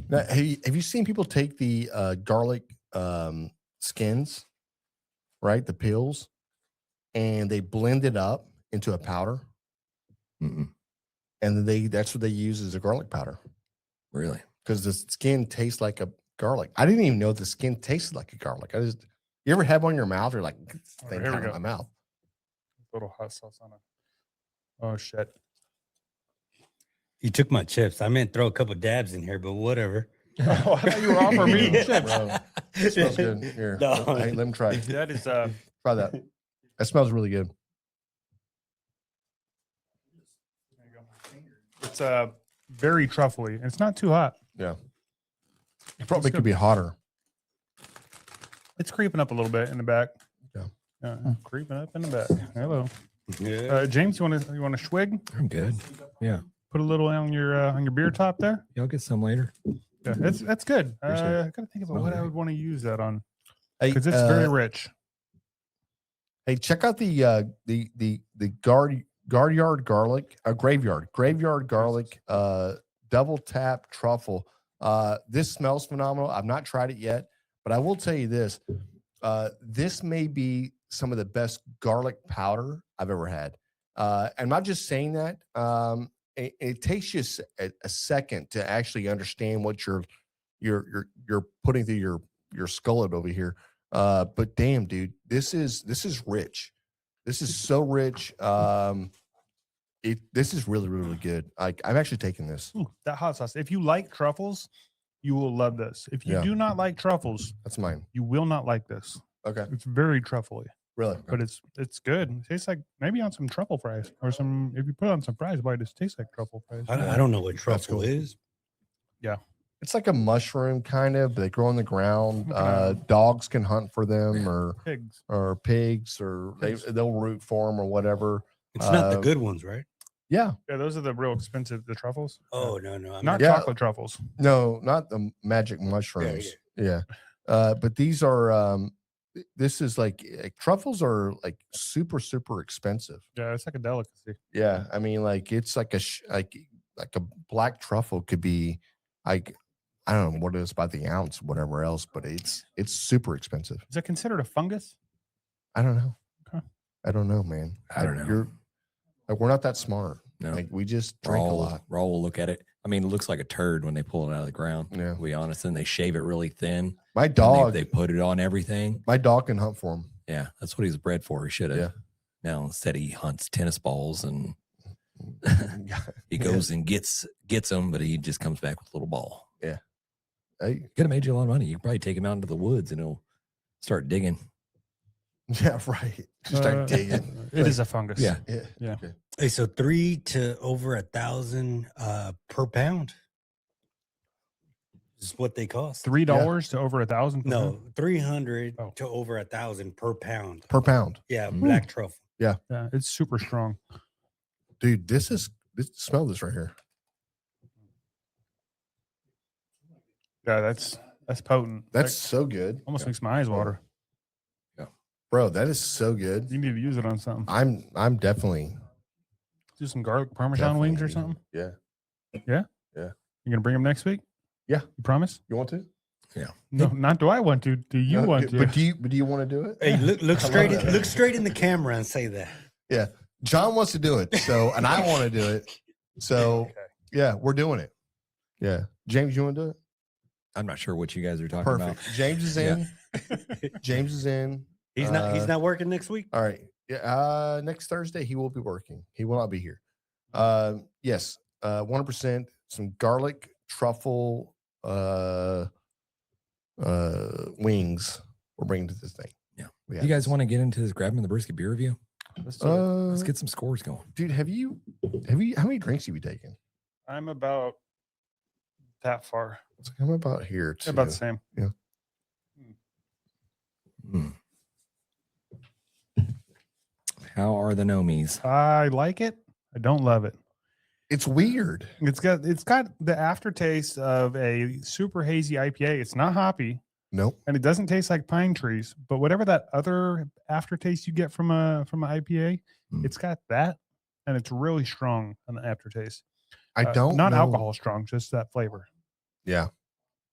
Now, have you seen people take the garlic skins, right? The peels, and they blend it up into a powder. Mm-mm. And that's what they use as a garlic powder. Really? Because the skin tastes like a garlic. I didn't even know the skin tasted like a garlic. You ever have one in your mouth? You're like, thing here we out go. of my mouth. Little hot sauce on it. Oh shit. You took my chips. I meant throw a couple dabs in here, but whatever. Oh, I thought you were offering me chips. Bro, it smells good. Here, No. let me try. That is Try that. That smells really good. there you go. It's very truffly. It's not too hot. Yeah. It probably could be hotter. It's creeping up a little bit in the back. Yeah. Creeping up in the back. Hello. Yeah. James, you want to swig? I'm good. Yeah. Put a little on your beer top there. Yeah, I'll get some later. Yeah, that's good. I Appreciate it. gotta think about what I would want to use that on Hey, because it's very rich. Hey, check out the graveyard garlic double tap truffle. This smells phenomenal. I've not tried it yet, but I will tell you this. This may be some of the best garlic powder I've ever had. I'm not just saying that. It takes you a second to actually understand what you're putting through your skullet over here. But damn, dude, this is rich. This is so rich. This is really, really good. I've actually taken this. Ooh, that hot sauce. If you like truffles, you will love this. If you do not like truffles, that's mine. You will not like this. Okay. It's very truffly. Really? But it's good. It tastes like maybe on some truffle fries or some. If you put it on some fries, why does it taste like truffle fries? I don't know what truffle is. Yeah. It's like a mushroom kind of. They grow on the ground. Dogs can hunt for them, or pigs, or they'll root for them or whatever. It's not the good ones, right? Yeah. Yeah, those are the real expensive, the truffles. Oh, no. Not chocolate truffles. No, not the magic mushrooms. Yeah. But these are, this is like truffles are like super, super expensive. Yeah, it's like a delicacy. Yeah. I mean, like it's like like a black truffle could be like, I don't know what it is by the ounce, whatever else, but it's super expensive. Is it considered a fungus? I don't know. Okay. I don't know, man. I don't know. We're not that smart. No. Like we just drink a lot. Raw will look at it. I mean, it looks like a turd when they pull it out of the ground. Yeah. To be honest, and they shave it really thin. My dog, they put it on everything. My dog can hunt for them. Yeah, that's what he's bred for. He should have. Yeah. Now instead he hunts tennis balls and he goes and gets them, but he just comes back with a little ball. Yeah. Could have made you a lot of money. You could probably take him out into the woods and he'll start digging. Yeah, right. Start digging. It is a fungus. Yeah. Yeah. Okay. Hey, so 3 to over 1,000 per pound is what they cost. $3 to over 1,000. No, 300 to over 1,000 per pound. Per pound. Yeah, black truffle. Yeah. Yeah, it's super strong. Dude, smell this right here. Yeah, that's potent. That's so good. Almost makes my eyes water. Yeah. Bro, that is so good. You need to use it on something. I'm definitely do some garlic parmesan wings or something. Yeah. Yeah. Yeah. You gonna bring them next week? Yeah. You promise? You want to? Yeah. No, not do I want to. Do you want to? But do you want to do it? Hey, look straight in the camera and say that. Yeah. John wants to do it. So, and I want to do it. So, yeah, we're doing it. Yeah. James, you want to do it? I'm not sure what you guys are talking Perfect. about. James is in. James is in. He's not working next week. All right. Yeah. Next Thursday he will be working. He will not be here. Yes. 100%. Some garlic truffle wings we're bringing to this thing. Yeah. You guys want to get into this grabbing the brisket beer review? Let's get some scores going. Dude, how many drinks have you taken? I'm about that far. I'm about here too. About the same. Yeah. How are the nomies? I like it. I don't love it. It's weird. It's got the aftertaste of a super hazy IPA. It's not hoppy. Nope. And it doesn't taste like pine trees. But whatever that other aftertaste you get from an IPA, it's got that, and it's really strong on the aftertaste. Not alcohol strong, just that flavor. Yeah.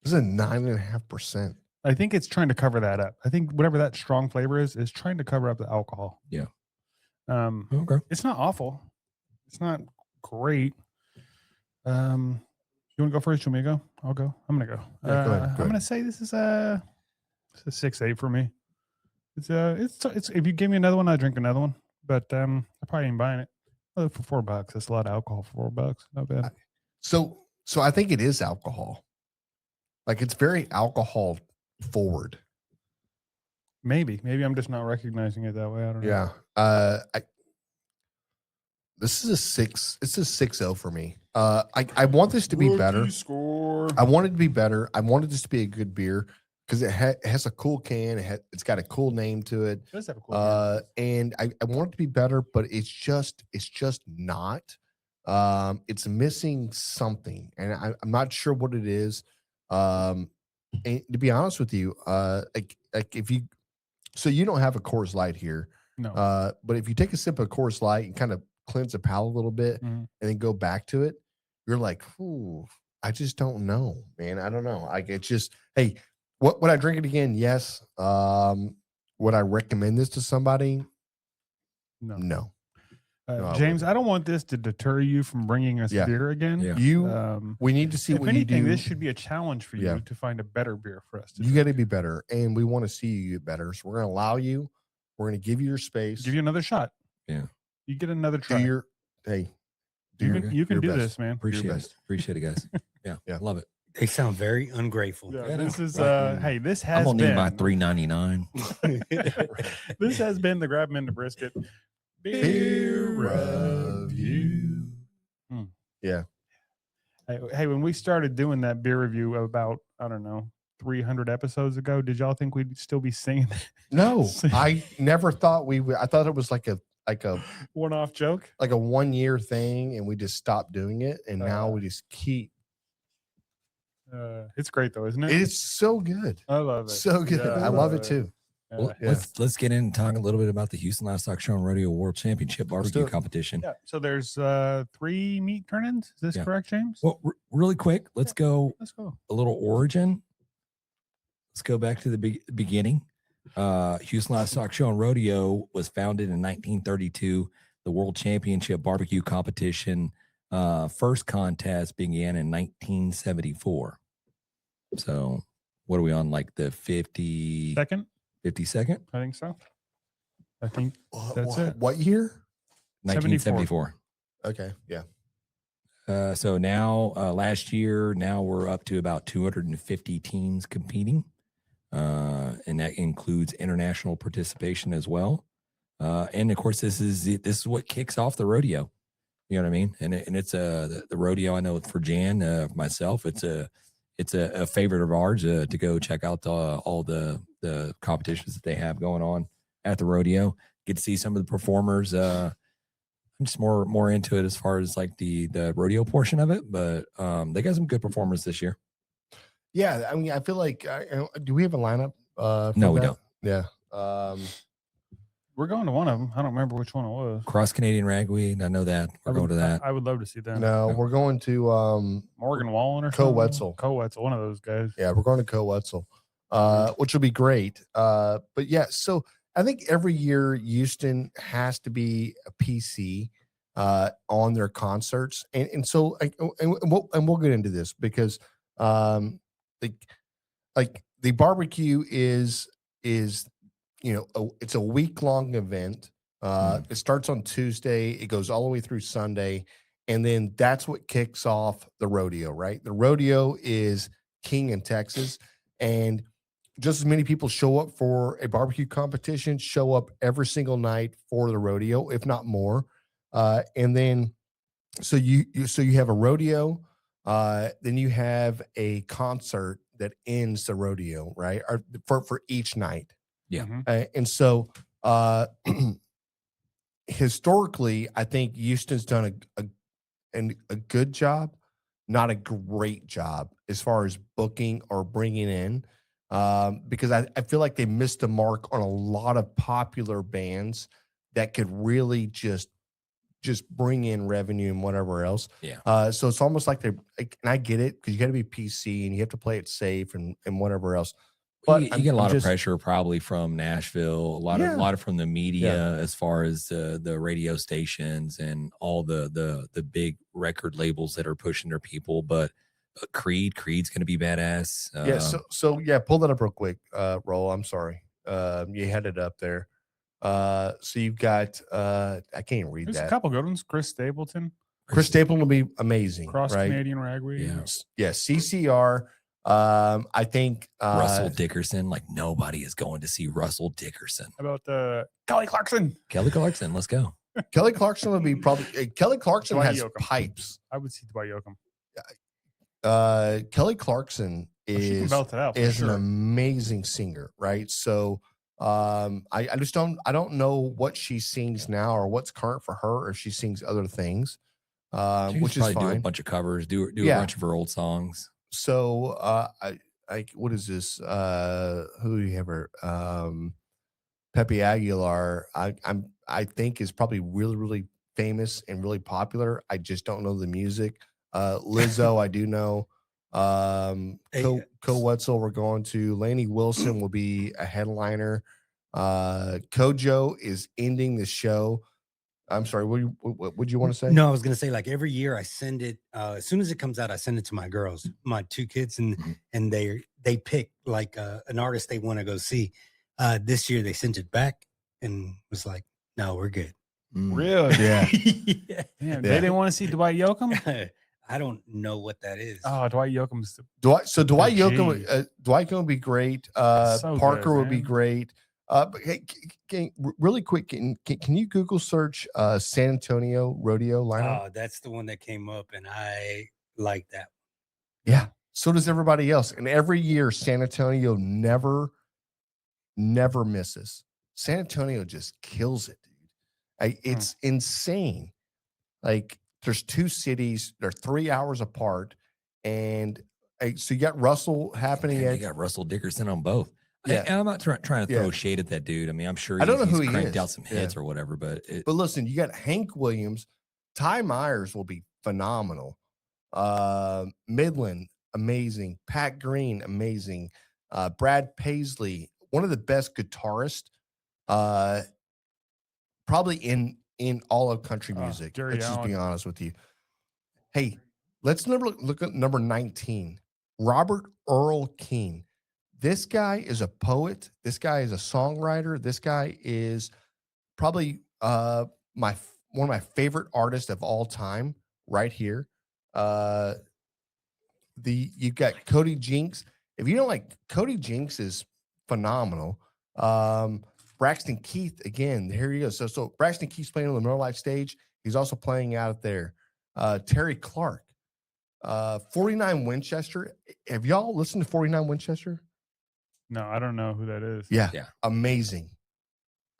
This is a 9.5%. I think it's trying to cover that up. I think whatever that strong flavor is trying to cover up the alcohol. Yeah. Okay. It's not awful. It's not great. You want to go first? You want me to go? I'll go. I'm gonna go. Go ahead. I'm gonna say this is a 6.8 for me. It's if you give me another one, I drink another one. But I probably ain't buying it. I look for $4. That's a lot of alcohol for $4. Not bad. So I think it is alcohol. Like it's very alcohol forward. Maybe I'm just not recognizing it that way. I don't know. Yeah. This is a 6. It's a 6.0 for me. I want this to be better. Score. I want it to be better. I wanted this to be a good beer because it has a cool can. It's got a cool name to it. It does have a cool can. And I want it to be better, but it's just not. It's missing something, and I'm not sure what it is. And to be honest with you, like if you, so you don't have a Coors Light here, no. But if you take a sip of Coors Light and kind of cleanse the palate a little bit, and then go back to it, you're like, ooh, I just don't know, man. I don't know. Like it's just, hey, would I drink it again? Yes. Would I recommend this to somebody? No. James, I don't want this to deter you from bringing us beer again. Yeah. We need to see what you do. This should be a challenge for you to find a better beer for us. You got to be better, and we want to see you get better. So we're going to allow you. We're going to give you your space. Give you another shot. Yeah. You get another try. Hey, You can do this, man. Appreciate it, guys. Yeah, love it. They sound very ungrateful. Yeah, this is hey, this has I'm gonna been need my $3.99. This has been the Grab 'em into Brisket Beer review. Yeah. Hey, when we started doing that beer review about, I don't know, 300 episodes ago, did y'all think we'd still be singing? No, I never thought we would. I thought it was like a one-off joke, like a 1 year thing, and we just stopped doing it, and now we just keep. It's great though, isn't it? It's so good. I love it. So good. Yeah, I love it too. Well, let's get in and talk a little bit about the Houston Livestock Show and Rodeo World Championship barbecue competition. Yeah. So there's 3 meat turn-ins. Is this correct, James? Well, really quick, let's go a little origin. Let's go back to the beginning. Houston Livestock Show and Rodeo was founded in 1932. The World Championship barbecue competition first contest began in 1974. So what are we on, like the 52nd? 52nd? I think so. I think that's it. What year? 1974. Okay. Yeah. So now last year, now we're up to about 250 teams competing. And that includes international participation as well. And of course, this is what kicks off the rodeo. You know what I mean? And it's the rodeo. I know for Jan, myself, it's a favorite of ours to go check out all the competitions that they have going on at the rodeo. Get to see some of the performers. I'm just more into it as far as like the rodeo portion of it, but they got some good performers this year. Yeah, I mean, I feel like do we have a lineup? No, we don't. Yeah. We're going to one of them. I don't remember which one it was. Cross Canadian Ragweed. I know that. We're going to that. I would love to see that. No, we're going to Morgan Wallen or Co Wetzel. Co Wetzel, one of those guys. Yeah, we're going to Co Wetzel, which will be great. But yeah, so I think every year Houston has to be a PC on their concerts, and so we'll get into this because like the barbecue is it's a week-long event. It starts on Tuesday, it goes all the way through Sunday, and then that's what kicks off the rodeo, right? The rodeo is king in Texas, and just as many people show up for a barbecue competition, show up every single night for the rodeo, if not more. And then so you have a rodeo, then you have a concert that ends the rodeo, right? Or for each night. Yeah. And so historically, I think Houston's done a good job, not a great job as far as booking or bringing in, because I feel like they missed the mark on a lot of popular bands that could really just bring in revenue and whatever else. Yeah. So it's almost like and I get it because you got to be PC and you have to play it safe and whatever else. But you get a lot of pressure probably from Nashville, a lot of from the media as far as the radio stations and all the big record labels that are pushing their people. But Creed's going to be badass. So pull that up real quick. Roll. I'm sorry. You had it up there. So you've got I can't even read There's that. a couple good ones. Chris Stapleton will be amazing. Cross right? Canadian Ragweed. Yeah. CCR. I think Russell Dickerson. Like nobody is going to see Russell Dickerson. How about Kelly Clarkson? Kelly Clarkson. Let's go. Kelly Clarkson would be probably. Kelly Clarkson has pipes. I would see Dwight Yoakam. Kelly Clarkson is an amazing singer, right? So I don't know what she sings now or what's current for her, or if she sings other things, which is fine. Do a bunch of covers, do a bunch of her old songs. So what is this? Who do you have her? Pepe Aguilar, I think is probably really, really famous and really popular. I just don't know the music. Lizzo, I do know. Co Wetzel, we're going to. Lainey Wilson will be a headliner. Kojo is ending the show. I'm sorry, what would you want to say? No, I was going to say, like, every year I send it, as soon as it comes out, I send it to my girls, my 2 kids, and they pick like an artist they want to go see. This year they sent it back and was like, no, we're good. Really? Yeah. Yeah. They didn't want to see Dwight Yoakam. I don't know what that is. Oh, Dwight Yoakam's. Dwight Yoakam would be great. So Parker good, would be man. great. But hey, really quick, can you Google search San Antonio Rodeo lineup? Oh, that's the one that came up, and I like that. Yeah. So does everybody else. And every year, San Antonio never misses. San Antonio just kills it, dude. It's insane. Like, there's two cities, they're 3 hours apart, and so you got Russell happening. You got Russell Dickerson on both. Yeah. And I'm not trying to throw shade at that dude. I mean, I'm sure I don't know who he cranked is. out some hits or whatever, but listen, you got Hank Williams, Ty Myers will be phenomenal. Midland, amazing. Pat Green, amazing. Brad Paisley, one of the best guitarists, probably in all of country music. Let's just be honest with you. Hey, let's look at number 19, Robert Earl King. This guy is a poet. This guy is a songwriter. This guy is probably one of my favorite artists of all time. Right here, you've got Cody Jinks. If you don't like, Cody Jinks is phenomenal. Braxton Keith, again, here he is. So Braxton Keith's playing on the Miller Lite stage. He's also playing out there. Terry Clark, 49 Winchester. Have y'all listened to 49 Winchester? No, I don't know who that is. Yeah. Amazing.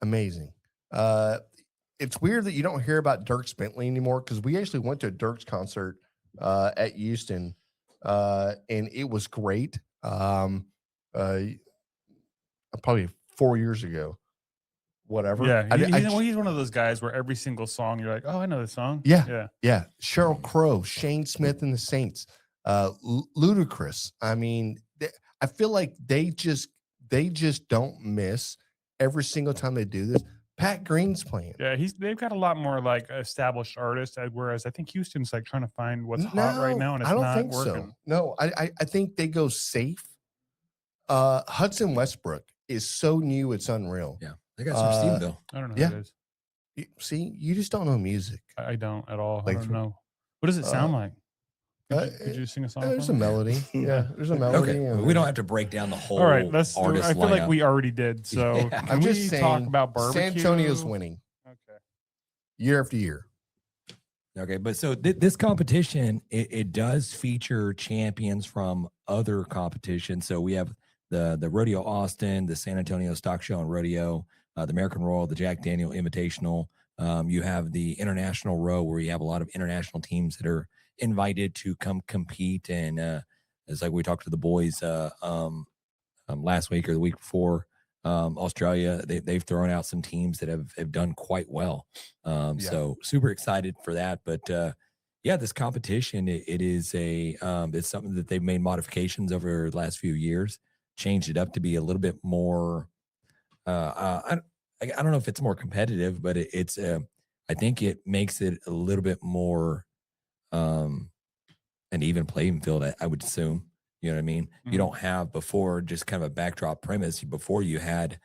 It's weird that you don't hear about Dierks Bentley anymore, because we actually went to a Dierks concert at Houston, and it was great. Probably 4 years ago. Whatever. Yeah, he's one of those guys where every single song you're like, oh, I know this song. Yeah. Sheryl Crow, Shane Smith and the Saints, Ludacris. I mean, I feel like they just don't miss every single time they do this. Pat Green's playing. Yeah, they've got a lot more like established artists, whereas I think Houston's like trying to find what's hot right now, and it's not working. So. No, I think they go safe. Hudson Westbrook is so new, it's unreal. Yeah. They got some Stevensville. I don't know who it is. See, you just don't know music. I don't at all. I don't know. What does it sound like? Could you sing a song? There's a melody. Yeah, there's a melody. Okay. We don't have to break down the whole. All right, I feel like we already did. So I'm just saying, talk about barbecue. San Antonio's winning. Okay. Year after year. Okay, but so this competition, it does feature champions from other competitions. So we have the Rodeo Austin, the San Antonio Stock Show and Rodeo, the American Royal, the Jack Daniel Invitational. You have the International Row, where you have a lot of international teams that are invited to come compete. And it's like we talked to the boys last week or the week before. Australia, they've thrown out some teams that have done quite well. So super excited for that. But this competition, it is it's something that they've made modifications over the last few years, changed it up to be a little bit more. I don't know if it's more competitive, but it's I think it makes it a little bit more an even playing field. I would assume. You know what I mean? Mm-hmm. You don't have before just kind of a backdrop premise. Before you had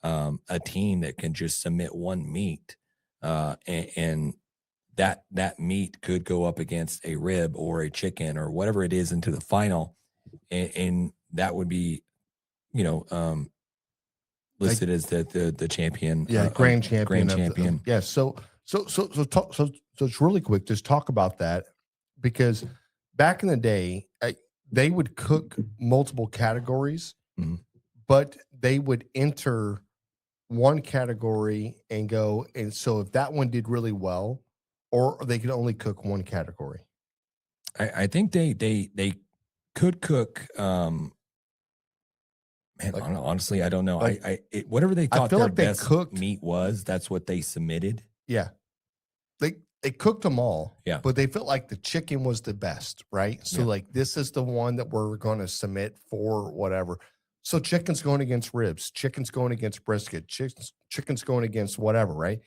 a team that can just submit one meat, and that meat could go up against a rib or a chicken or whatever it is into the final, and that would be, listed as the champion. Grand champion. So it's really quick. Just talk about that, because back in the day, they would cook multiple categories, mm-hmm. but they would enter one category and go. And so if that one did really well, or they could only cook one category. I think they could cook. Honestly, I don't know. Whatever they thought their best meat was, that's what they submitted. Yeah. They cooked them all, yeah, but they felt like the chicken was the best, right? So this is the one that we're going to submit for whatever. So chicken's going against ribs, chicken's going against brisket, chicken's going against whatever, right?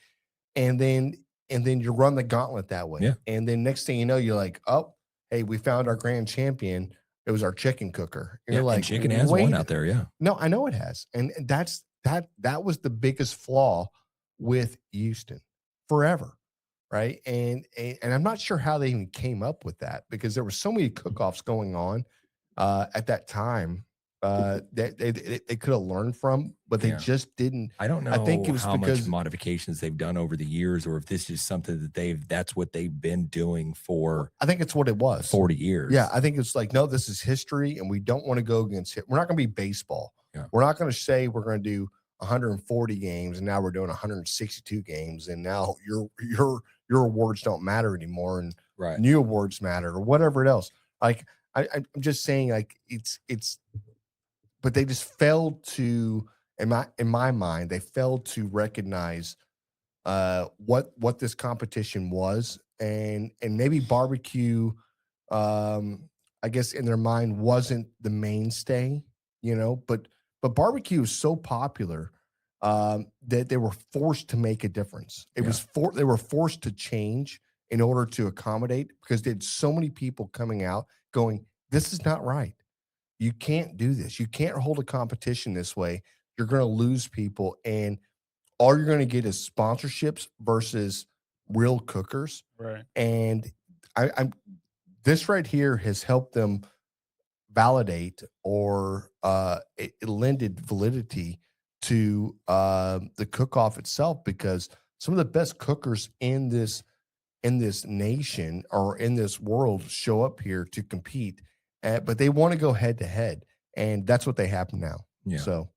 And then you run the gauntlet that way. Yeah. And then next thing you know, you're like, oh, hey, we found our grand champion. It was our chicken cooker. And you're like, and chicken has one out there, yeah. No, I know it has, and that was the biggest flaw with Houston. forever. Right. And I'm not sure how they even came up with that, because there were so many cook-offs going on at that time that they could have learned from, but they just didn't. I don't know. I think it was how because much modifications they've done over the years, or if this is something that that's what they've been doing for. I think it's what it was. 40 years. Yeah. I think it's like, no, this is history, and we don't want to go against it. We're not going to be baseball. Yeah. We're not going to say we're going to do 140 games and now we're doing 162 games, and now your awards don't matter anymore, and new awards matter, or whatever else. Like I'm just saying, like it's, but they just failed to, in my mind, they failed to recognize what this competition was, and maybe barbecue, I guess in their mind wasn't the mainstay, but barbecue is so popular that they were forced to make a difference. They were forced to change in order to accommodate, because they had so many people coming out going, this is not right. You can't do this. You can't hold a competition this way. You're going to lose people, and all you're going to get is sponsorships versus real cookers. Right. And I'm this right here has helped them validate, or it lended validity to the cook-off itself, because some of the best cookers in this nation or in this world show up here to compete, but they want to go head to head, and that's what they have now. Yeah. So,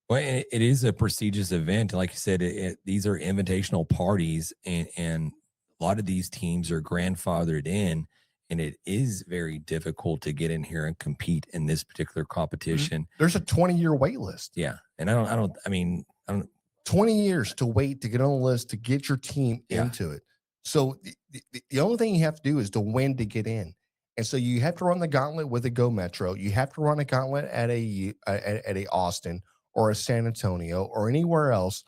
well, it is a prestigious event. Like you said, these are invitational parties, and a lot of these teams are grandfathered in. And it is very difficult to get in here and compete in this particular competition. There's a 20-year wait list. Yeah. And I don't 20 years to wait to get on the list, to get your team into it. So the only thing you have to do is to win to get in. And so you have to run the gauntlet with a Go Metro. You have to run a gauntlet at a Austin or a San Antonio or anywhere else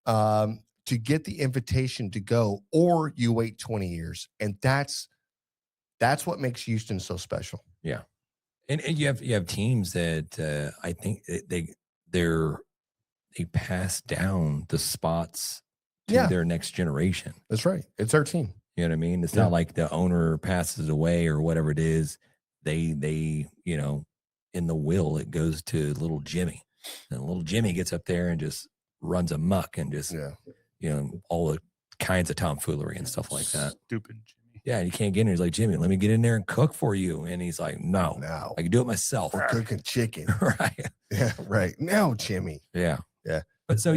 to get the invitation to go, or you wait 20 years. And that's what makes Houston so special. Yeah. And you have teams that I think they pass down the spots to their next generation. That's right. It's our team. You know what I mean? It's not like the owner passes away or whatever it is. They in the will, it goes to little Jimmy. And little Jimmy gets up there and just runs amok and just all the kinds of tomfoolery and stuff like that. Stupid Jimmy. Yeah, you can't get in there. He's like, Jimmy, let me get in there and cook for you. And he's like, no, I can do it myself. We're cooking chicken. Right. Yeah, right. No, Jimmy. Yeah. Yeah. But so,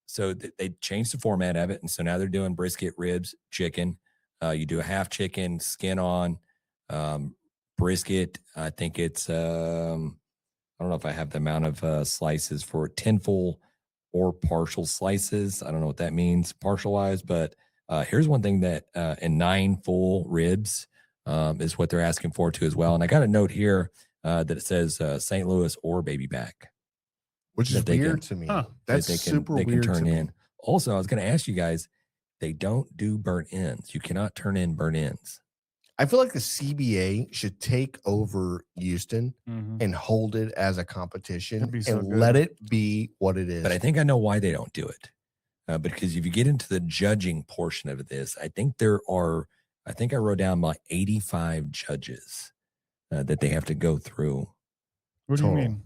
so they changed the format of it. And so now they're doing brisket, ribs, chicken. You do a half chicken, skin on, brisket. I think it's, I don't know if I have the amount of slices for 10 full or partial slices. I don't know what that means, partialized, but here's one thing that and 9 full ribs is what they're asking for too as well. And I got a note here that it says St. Louis or baby back, which is weird to me. That's super weird. They can turn in. Also, I was going to ask you guys, they don't do burnt ends. You cannot turn in burnt ends. I feel like the CBA should take over Houston and hold it as a competition and let it be what it is. But I think I know why they don't do it. Because if you get into the judging portion of this, I think I wrote down like 85 judges that they have to go through. What do you mean?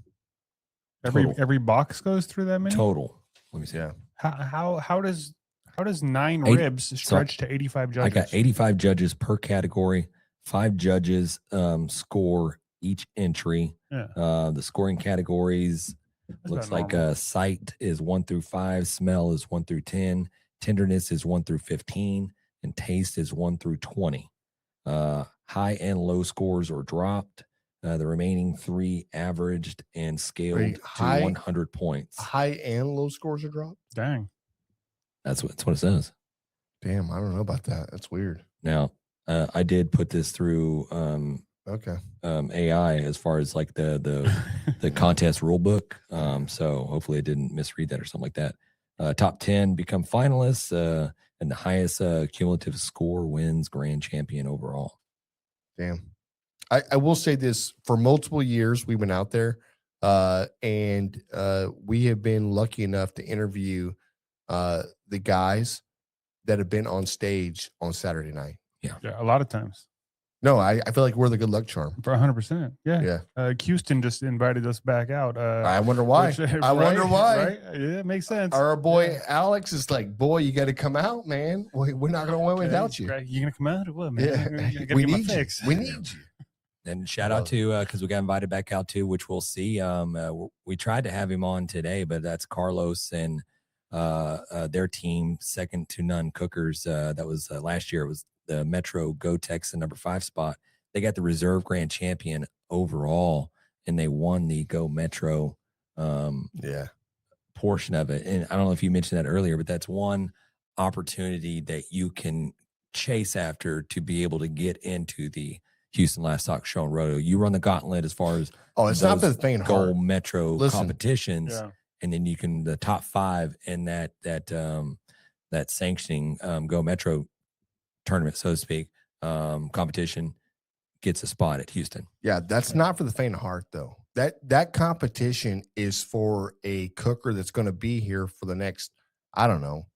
Every box goes through that many? Total. Let me see. Yeah. How does 9 ribs stretch to 85 judges? I got 85 judges per category. 5 judges score each entry. Yeah. The scoring categories looks like sight is 1 through 5, smell is 1 through 10, tenderness is 1 through 15, and taste is 1 through 20. High and low scores are dropped. The remaining 3 averaged and scaled to 100 points. High and low scores are dropped? Dang. That's what it says. Damn, I don't know about that. That's weird. Now, I did put this through AI as far as like the contest rule book. So hopefully I didn't misread that or something like that. Top 10 become finalists, and the highest cumulative score wins grand champion overall. Damn. I will say this, for multiple years we've been out there, and we have been lucky enough to interview the guys that have been on stage on Saturday night. Yeah, a lot of times. No, I feel like we're the good luck charm. For 100%. Yeah. Yeah. Houston just invited us back out. I wonder why. I wonder why. Right? Yeah, it makes sense. Our boy Alex is like, boy, you got to come out, man. We're not going to win without you. You going to come out or what, man? Yeah. We need you. We need you. And shout out to, because we got invited back out too, which we'll see. We tried to have him on today, but that's Carlos and their team, second to none cookers. That was last year. It was the Metro Go Texan #5 spot. They got the reserve grand champion overall, and they won the Go Metro portion of it. And I don't know if you mentioned that earlier, but that's one opportunity that you can chase after to be able to get into the Houston Livestock Show and Rodeo. You run the gauntlet as far as it's not for the faint of heart. Gold Metro competitions, and then you can the top 5 in that sanctioning Go Metro tournament, so to speak, competition gets a spot at Houston. Yeah, that's not for the faint of heart, though. That competition is for a cooker that's going to be here for the next, I don't know,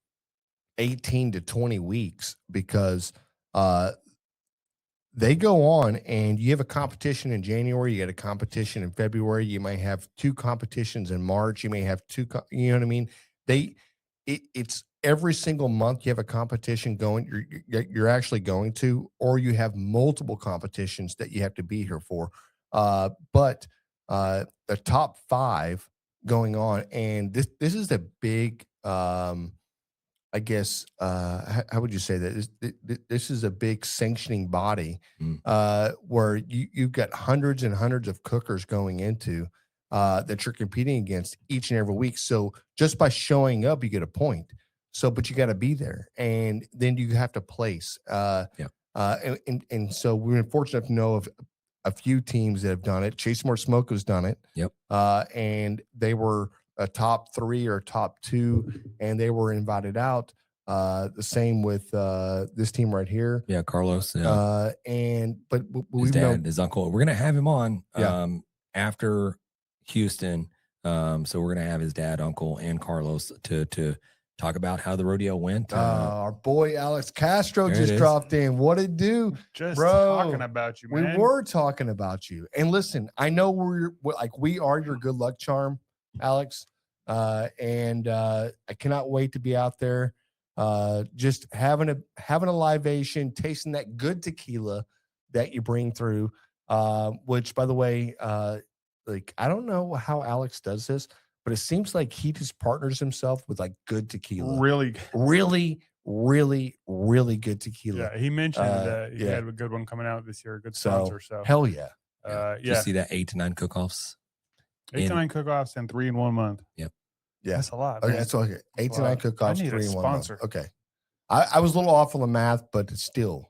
18 to 20 weeks, because they go on and you have a competition in January, you get a competition in February, you may have 2 competitions in March, you may have 2, you know what I mean? It's every single month you have a competition going, you're actually going to, or you have multiple competitions that you have to be here for. But the top 5 going on, and this is a big, I guess, how would you say that? This is a big sanctioning body where you've got hundreds and hundreds of cookers going into that you're competing against each and every week. So just by showing up, you get a point. So, but you got to be there, and then you have to place. And so we're fortunate to know of a few teams that have done it. Chase More Smoke has done it. Yep. And they were a top 3 or top 2, and they were invited out. The same with this team right here. Yeah, Carlos. But his dad, his uncle. We're gonna have him on after Houston. So we're gonna have his dad, uncle, and Carlos to talk about how the rodeo went. Our boy Alex Castro just dropped in. What it do? Just bro, talking about you, man. We were talking about you. And listen, I know we are your good luck charm, Alex. And I cannot wait to be out there. Just having a libation, tasting that good tequila that you bring through. Which, by the way, like, I don't know how Alex does this, but it seems like he just partners himself with like good tequila. Really, really, really, really good tequila. Yeah, he mentioned that he had a good one coming out this year, a good sponsor. So hell yeah. Did you see that 8 to 9 cook-offs? 8 to 9 cook-offs and 3 in 1 month. Yep. Yeah, that's a lot. Okay, that's okay. 8 to 9 cook-offs, 3 in 1 month. Okay. I was a little off on the math, but it's still.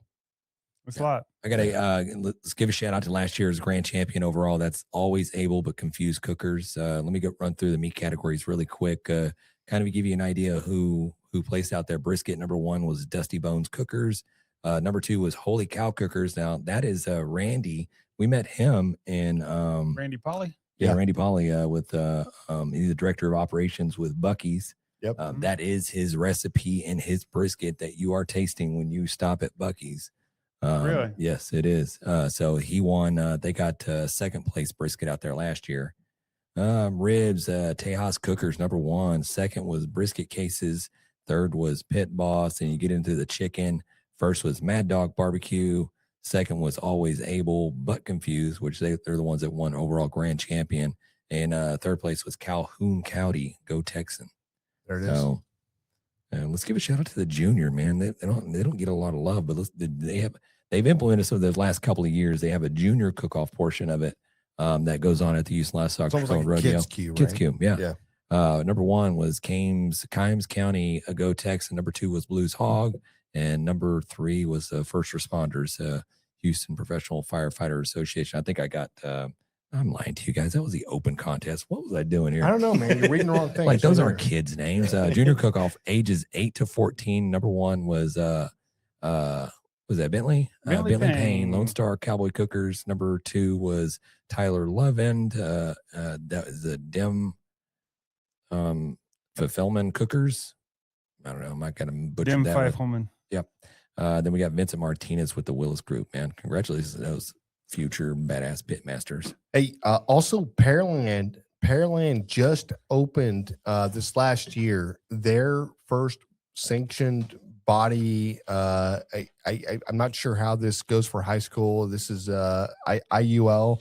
It's a lot. I got to let's give a shout out to last year's grand champion overall. That's Always Able But Confused Cookers. Let me run through the meat categories really quick. Kind of give you an idea who placed out there. Brisket #1 was Dusty Bones Cookers. #2 was Holy Cow Cookers. Now that is Randy. We met him in Randy Polly. Yeah, Randy Polly with he's the director of operations with Buc-ee's. Yep. That is his recipe and his brisket that you are tasting when you stop at Buc-ee's. Really? Yes, it is. So he won. They got 2nd place brisket out there last year. Ribs, Tejas Cookers #1. 2nd was Brisket Cases. 3rd was Pit Boss. And you get into the chicken. 1st was Mad Dog Barbecue. 2nd was Always Able But Confused, which they're the ones that won overall grand champion. And 3rd place was Calhoun County Go Texan. There it is. And let's give a shout out to the junior, man. They don't get a lot of love, but they've implemented some of the last couple of years. They have a junior cook-off portion of it that goes on at the Houston Livestock Show and Rodeo. Kids Q, right? Kids Q, yeah. #1 was Kimes County Go Texan. #2 was Blues Hog, and #3 was First Responders Houston Professional Firefighter Association. I think I got. I'm lying to you guys. That was the open contest. What was I doing here? I don't know, man. You're reading the wrong thing. Like, those aren't kids' names. Junior cook-off, ages 8 to 14. #1 was that Bentley? Bentley Payne, Lone Star Cowboy Cookers. #2 was Tyler Lovend. That was the Fulfillment Cookers. I don't know. I might kind of butcher Dim that. Feiffelman. Yep. Then we got Vincent Martinez with the Willis Group, man. Congratulations to those future badass pitmasters. Hey, also Pearland just opened this last year their first sanctioned body. I'm not sure how this goes for high school. This is IUL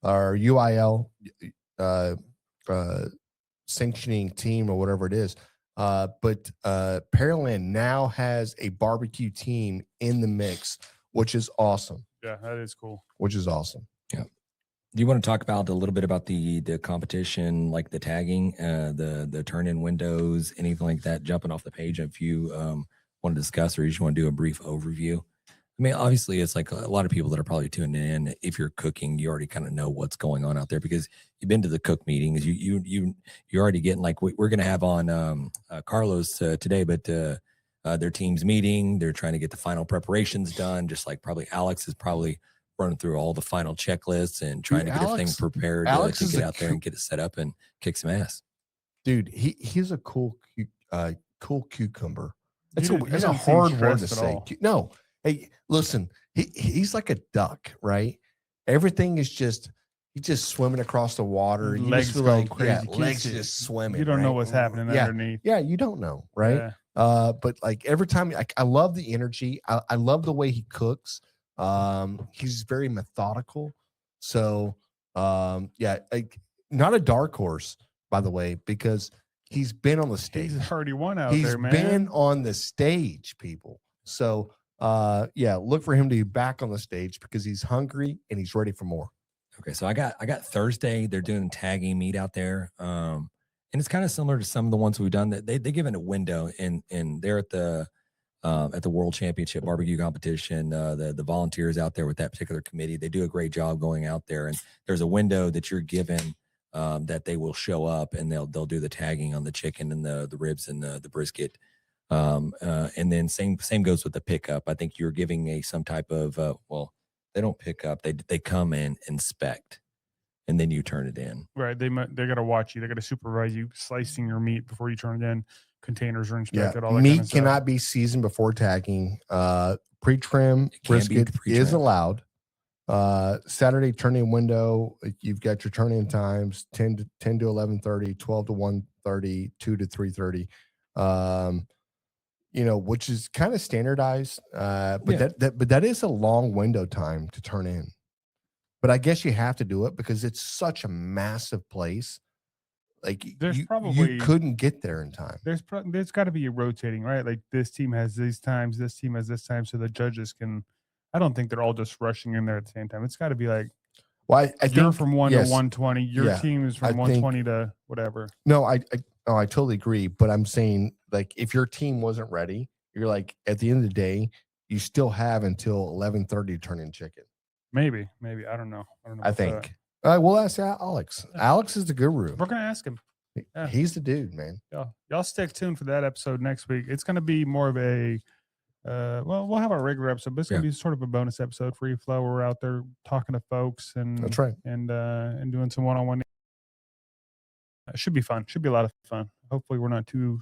or UIL sanctioning team or whatever it is. But Pearland now has a barbecue team in the mix, which is awesome. Yeah, that is cool. Which is awesome. Yeah. Do you want to talk about a little bit about the competition, like the tagging, the turn-in windows, anything like that, jumping off the page if you want to discuss, or you just want to do a brief overview? I mean, obviously, it's like a lot of people that are probably tuning in. If you're cooking, you already kind of know what's going on out there because you've been to the cook meetings. You're already getting, like, we're going to have on Carlos today, but their team's meeting. They're trying to get the final preparations done, just like probably Alex is probably running through all the final checklists and trying to get everything prepared to get out there and get it set up and kick some ass. Dude, he's a cool cucumber. That's a hard word to say. No. Hey, listen, he's like a duck, right? Everything is he's just swimming across the water. Legs going crazy. Legs just swimming. You don't know what's happening underneath. Yeah, you don't know, right? Yeah. But like every time, I love the energy. I love the way he cooks. He's very methodical. So, yeah, not a dark horse, by the way, because he's been on the stage. He's already won out there, man. He's been on the stage, people. So, yeah, look for him to be back on the stage because he's hungry and he's ready for more. Okay, so I got Thursday. They're doing tagging meet out there, and it's kind of similar to some of the ones we've done. That they give it a window, and they're at the World Championship barbecue competition. The volunteers out there with that particular committee, they do a great job going out there, and there's a window that you're given that they will show up and they'll do the tagging on the chicken and the ribs and the brisket. And then same goes with the pickup. I think you're giving some type of well, they don't pick up, they come and inspect and then you turn it in. Right. They got to watch you. They got to supervise you slicing your meat before you turn it in. Containers are inspected. All that meat kind of cannot stuff. be seasoned before tagging. Pre-trim brisket is allowed. Saturday turn-in window, you've got your turn-in times 10 to 11:30, 12 to 1:30, 2 to 3:30. Which is kind of standardized. But that is a long window time to turn in. But I guess you have to do it because it's such a massive place. Like you couldn't get there in time. There's got to be a rotating, right? Like this team has these times, this team has this time, so the judges can. I don't think they're all just rushing in there at the same time. It's got to be like, well, I you're from 1 to 120. Your team is from 120 to whatever. No, I totally agree. But I'm saying, like, if your team wasn't ready, you're like, at the end of the day, you still have until 11:30 to turn in chicken. Maybe. I don't know. I think. We'll ask Alex. Alex is the guru. We're gonna ask him. Yeah. He's the dude, man. Y'all stay tuned for that episode next week. It's gonna be more of a we'll have our regular episode, but it's gonna be sort of a bonus episode, free flow. We're out there talking to folks and that's right, and doing some one-on-one. It should be fun. Should be a lot of fun. Hopefully, we're not too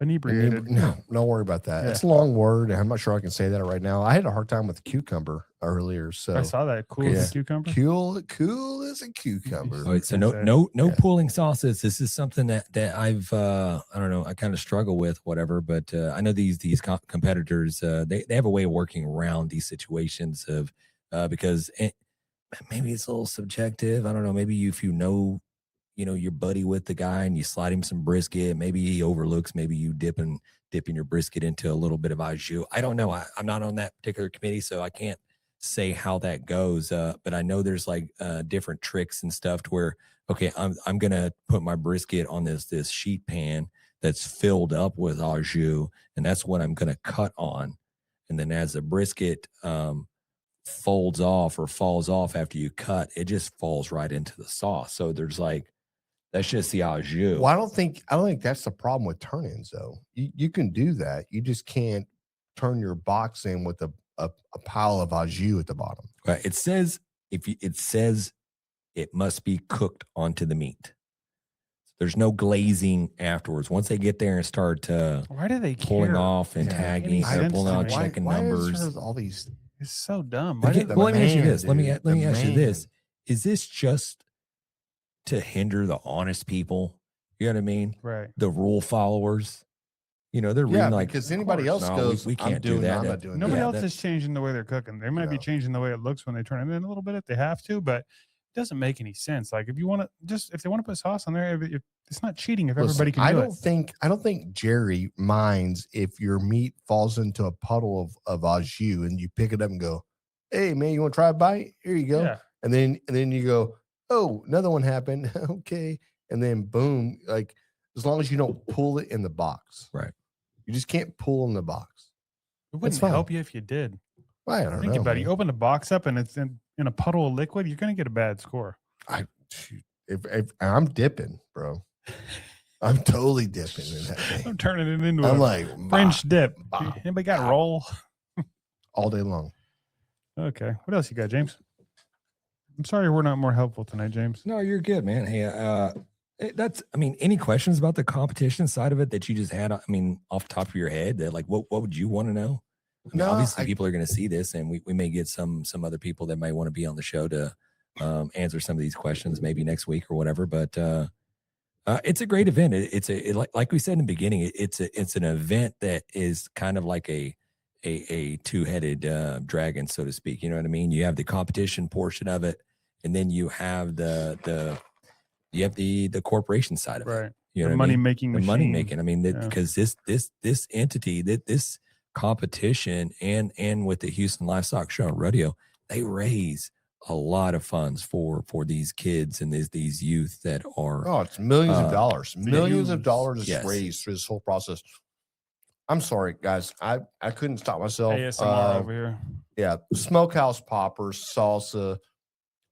inebriated. No, don't worry about that. Yeah. It's a long word, and I'm not sure I can say that right now. I had a hard time with the cucumber earlier, so I saw that. Cool as a cucumber. Cool as a cucumber. All right, so no pooling sauces. This is something that I've I don't know, I kind of struggle with, whatever. But I know these competitors they have a way of working around these situations of because maybe it's a little subjective. I don't know. Maybe if you know your buddy with the guy and you slide him some brisket, maybe he overlooks, maybe you dipping your brisket into a little bit of au jus. I don't know. I'm not on that particular committee, so I can't say how that goes. But I know there's like different tricks and stuff to where, okay, I'm going to put my brisket on this sheet pan that's filled up with au jus, and that's what I'm going to cut on. And then as the brisket folds off or falls off after you cut, it just falls right into the sauce. So there's like, that's just the au jus. Well, I don't think that's the problem with turn-ins, though. You can do that. You just can't turn your box in with a pile of au jus at the bottom. Right. It says it must be cooked onto the meat. There's no glazing afterwards. Once they get there and start why do they pulling care? off and tagging, they're pulling out, checking numbers. All these, It's so dumb. Well, let me ask you this. Let me ask you this. Is this just to hinder the honest people? You know what I mean? Right. The rule followers. You know, they're reading like, because anybody else goes, we can't do that. I'm not doing Nobody that. else is changing the way they're cooking. They might be changing the way it looks when they turn it in a little bit if they have to, but it doesn't make any sense. Like if you want to if they want to put sauce on there, it's not cheating if everybody can do it. I don't think Jerry minds if your meat falls into a puddle of au jus and you pick it up and go, "Hey man, you want to try a bite? Here you go." Yeah. And then you go, "Oh, another one happened." Okay. And then boom, like as long as you don't pull it in the box. Right. You just can't pull in the box. It wouldn't help you if you did. Well, I don't know. Think about it. You open the box up and it's in a puddle of liquid, you're going to get a bad score. If I'm dipping, bro. I'm totally dipping in that thing. I'm turning it into like French dip. Anybody got a roll? All day long. Okay. What else you got, James? I'm sorry we're not more helpful tonight, James. No, you're good, man. Hey, any questions about the competition side of it that you just had? I mean, off the top of your head, that like, what would you want to know? I mean, obviously people are going to see this, and we may get some other people that might want to be on the show to answer some of these questions maybe next week or whatever. But it's a great event. Like we said in the beginning, it's an event that is kind of like a two-headed dragon, so to speak. You know what I mean? You have the competition portion of it, and then you have the corporation side of it. Right. You know, the money making. The money making. I mean, because this entity, this competition, and with the Houston Livestock Show and Rodeo, they raise a lot of funds for these kids and these youth that are. It's millions of dollars. Millions of dollars is raised through this whole process. I'm sorry, guys. I couldn't stop myself. ASMR over here. Yeah, smokehouse poppers, salsa,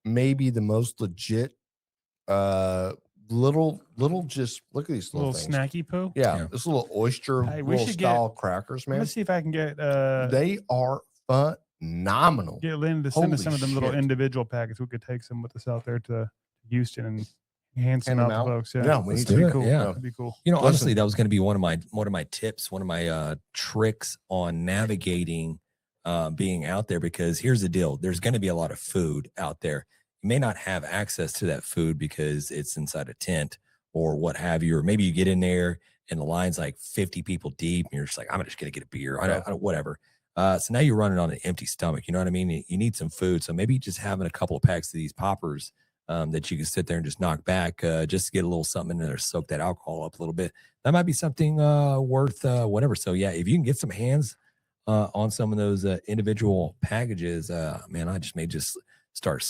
maybe the most legit. Little just look at these little things. Snacky poo. Yeah, this little oyster style crackers, man. Let's see if I can get. They are phenomenal. Get Lynn to send us some of them little individual packets. We could take some with us out there to Houston and hand some out to folks. Yeah, we need to be cool. Yeah, that'd be cool. You know, honestly, that was going to be one of my tips, one of my tricks on navigating being out there, because here's the deal: there's going to be a lot of food out there. You may not have access to that food because it's inside a tent or what have you, or maybe you get in there and the line's like 50 people deep and you're just like, I'm just going to get a beer. I don't, whatever. So now you're running on an empty stomach. You know what I mean? You need some food. So maybe just having a couple of packs of these poppers that you can sit there and just knock back just to get a little something in there, soak that alcohol up a little bit. That might be something worth whatever. So yeah, if you can get some hands on some of those individual packages, man, I just may start,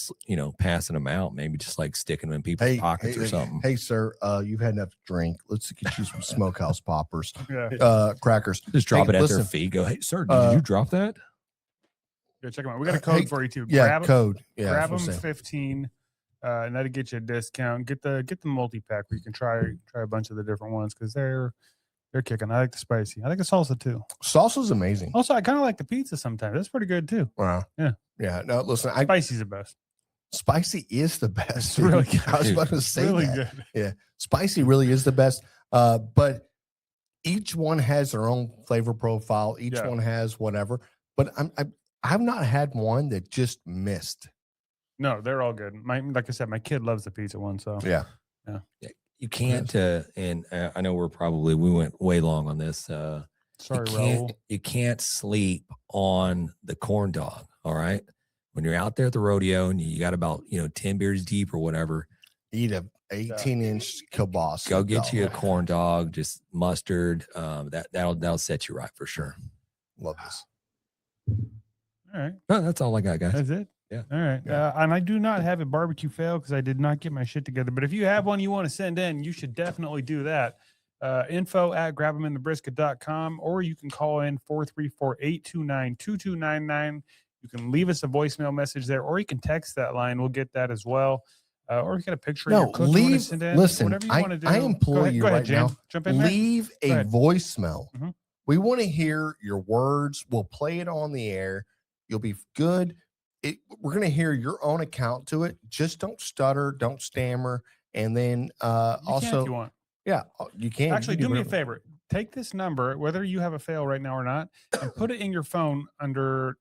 passing them out, maybe just like sticking them in people's pockets or something. Hey, sir, you've had enough to drink. Let's get you some smokehouse poppers, yeah. Crackers. Just drop it at their feet. Go, hey, sir, did you drop that? Yeah, check them out. We got a code for you too. Yeah, code. Yeah, grab them 15, and that'll get you a discount. Get the multi-pack where you can try a bunch of the different ones because they're kicking. I like the spicy. I like the salsa too. Salsa's amazing. Also, I kind of like the pizza sometimes. That's pretty good too. Wow. Yeah. Yeah. No, listen, spicy's the best. Spicy is the best. It's really good. I was about to say really that. Good. Yeah. Spicy really is the best. But each one has their own flavor profile. Each one has whatever. But I've not had one that just missed. No, they're all good. Like I said, my kid loves the pizza one. So yeah. You can't, and I know we went way long on this. Sorry, Raul. You can't sleep on the corn dog. All right. When you're out there at the rodeo and you got about, 10 beers deep or whatever, eat a 18-inch kielbasa. Go get you a corn dog, just mustard. That'll set you right for sure. Love this. All right. No, that's all I got, guys. That's it. Yeah. All right. Yeah. And I do not have a barbecue fail because I did not get my shit together. But if you have one you want to send in, you should definitely do that. info@grabeminthebrisket.com, or you can call in 434-829-2299. You can leave us a voicemail message there, or you can text that line. We'll get that as well. Or you get a picture of your cook you want to send in. Listen, whatever you want to do. I implore you right now, jump in leave a voicemail. Mm-hmm. We want to hear your words. We'll play it on the air. You'll be good. We're going to hear your own account to it. Just don't stutter, don't stammer, And then You can also, if you want. Yeah, you can. Actually, you can do me a whatever. favor. Take this number, whether you have a fail right now or not, and put it in your phone under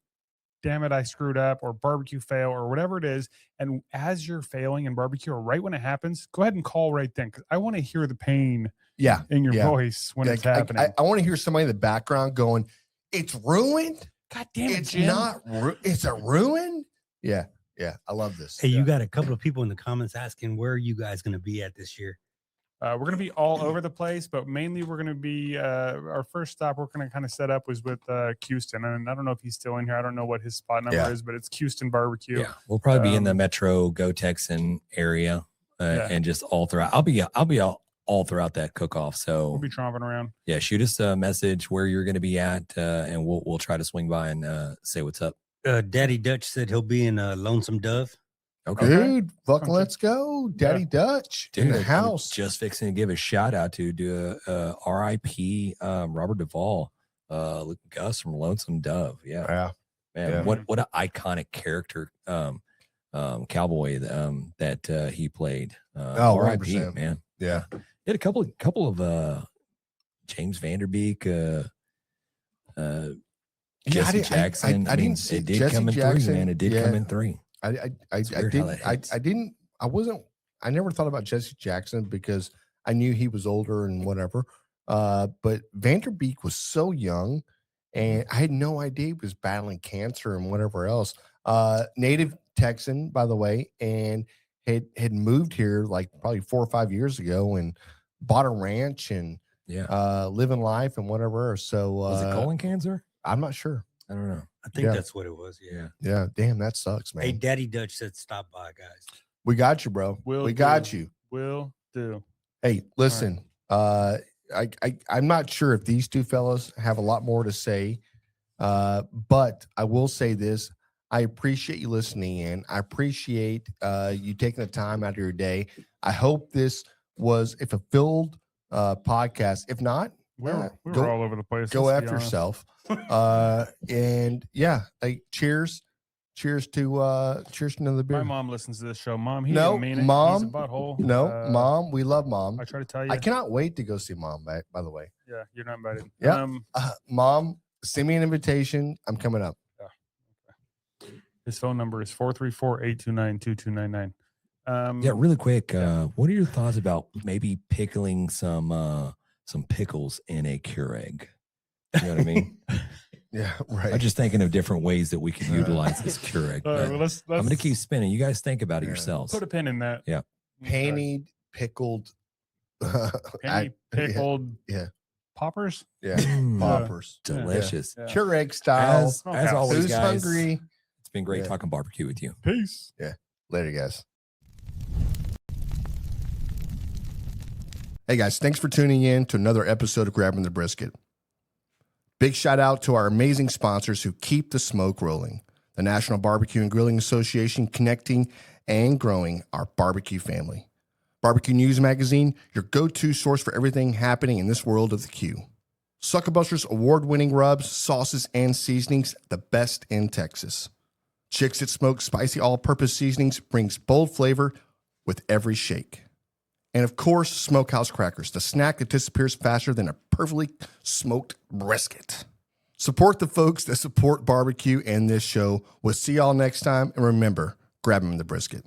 damn it, I screwed up, or barbecue fail, or whatever it is. And as you're failing in barbecue, or right when it happens, go ahead and call right then, because I want to hear the pain in your voice when it's happening. I want to hear somebody in the background going, it's ruined. God damn it, it's Jim. not. It's a ruin. Yeah. I love this. Hey, you got a couple of people in the comments asking where are you guys going to be at this year? We're going to be all over the place, but mainly we're going to be our first stop we're going to kind of set up was with Houston. And I don't know if he's still in here. I don't know what his spot number is, but it's Houston Barbecue. Yeah, we'll probably be in the Metro Go Texan area and just all throughout. I'll be all throughout that cook-off. So we'll be tromping around. Yeah, shoot us a message where you're going to be at, and we'll try to swing by and say what's up. Daddy Dutch said he'll be in Lonesome Dove. Okay. Dude, fucking let's go. Daddy Dutch in the house. Just fixing to give a shout out to RIP Robert Duvall, Gus from Lonesome Dove. Yeah. Man, what an iconic character cowboy that he played. RIP, man. Yeah. He had a couple of James Vanderbeek, Jesse Jackson. I didn't see it did Jesse come in Jackson. 3, man. It did come in 3. I never thought about Jesse Jackson because I knew he was older and whatever. But Vanderbeek was so young and I had no idea he was battling cancer and whatever else. Native Texan, by the way, and had moved here like probably 4 or 5 years ago and bought a ranch and living life and whatever. So was it colon cancer? I'm not sure. I don't know. I think that's what it was. Yeah. Yeah. Damn, that sucks, man. Hey, Daddy Dutch said, stop by, guys. We got you, bro. We got you. Will do. Hey, listen, I'm not sure if these two fellas have a lot more to say, but I will say this. I appreciate you listening in. I appreciate you taking the time out of your day. I hope this was a fulfilled podcast. If not, we were all over the place. Go after yourself. And yeah, like cheers to another beer. My mom listens to this show. Mom, Mom, he's a butthole. Mom, we love Mom. I try to tell you. I cannot wait to go see Mom, by the way. Yeah, you're not invited. Yeah. Mom, send me an invitation. I'm coming up. Yeah. Okay. His phone number is 434-829-2299. Yeah, really quick. What are your thoughts about maybe pickling some pickles in a Keurig? You know what I mean? Yeah, right. I'm just thinking of different ways that we could utilize this Keurig. Right, well, let's I'm going to keep spinning. You guys think about it yourselves. Put a pin in that. Yeah. Penny pickled. Pickled. Yeah. Poppers. Yeah. Poppers. Delicious. Yeah. Keurig style. As always, who's guys. Hungry? It's been great talking barbecue with you. Peace. Yeah. Later, guys. Hey, guys. Thanks for tuning in to another episode of Grabbing the Brisket. Big shout out to our amazing sponsors who keep the smoke rolling. The National Barbecue and Grilling Association, connecting and growing our barbecue family. Barbecue News Magazine, your go-to source for everything happening in this world of the Q. SUCKLEBUSTERS award-winning rubs, sauces, and seasonings, the best in Texas. Chicks That Smoke Spicy All-Purpose Seasonings brings bold flavor with every shake. And of course, Smokehouse Crackers, the snack that disappears faster than a perfectly smoked brisket. Support the folks that support barbecue and this show. We'll see y'all next time. And remember, grab them in the brisket.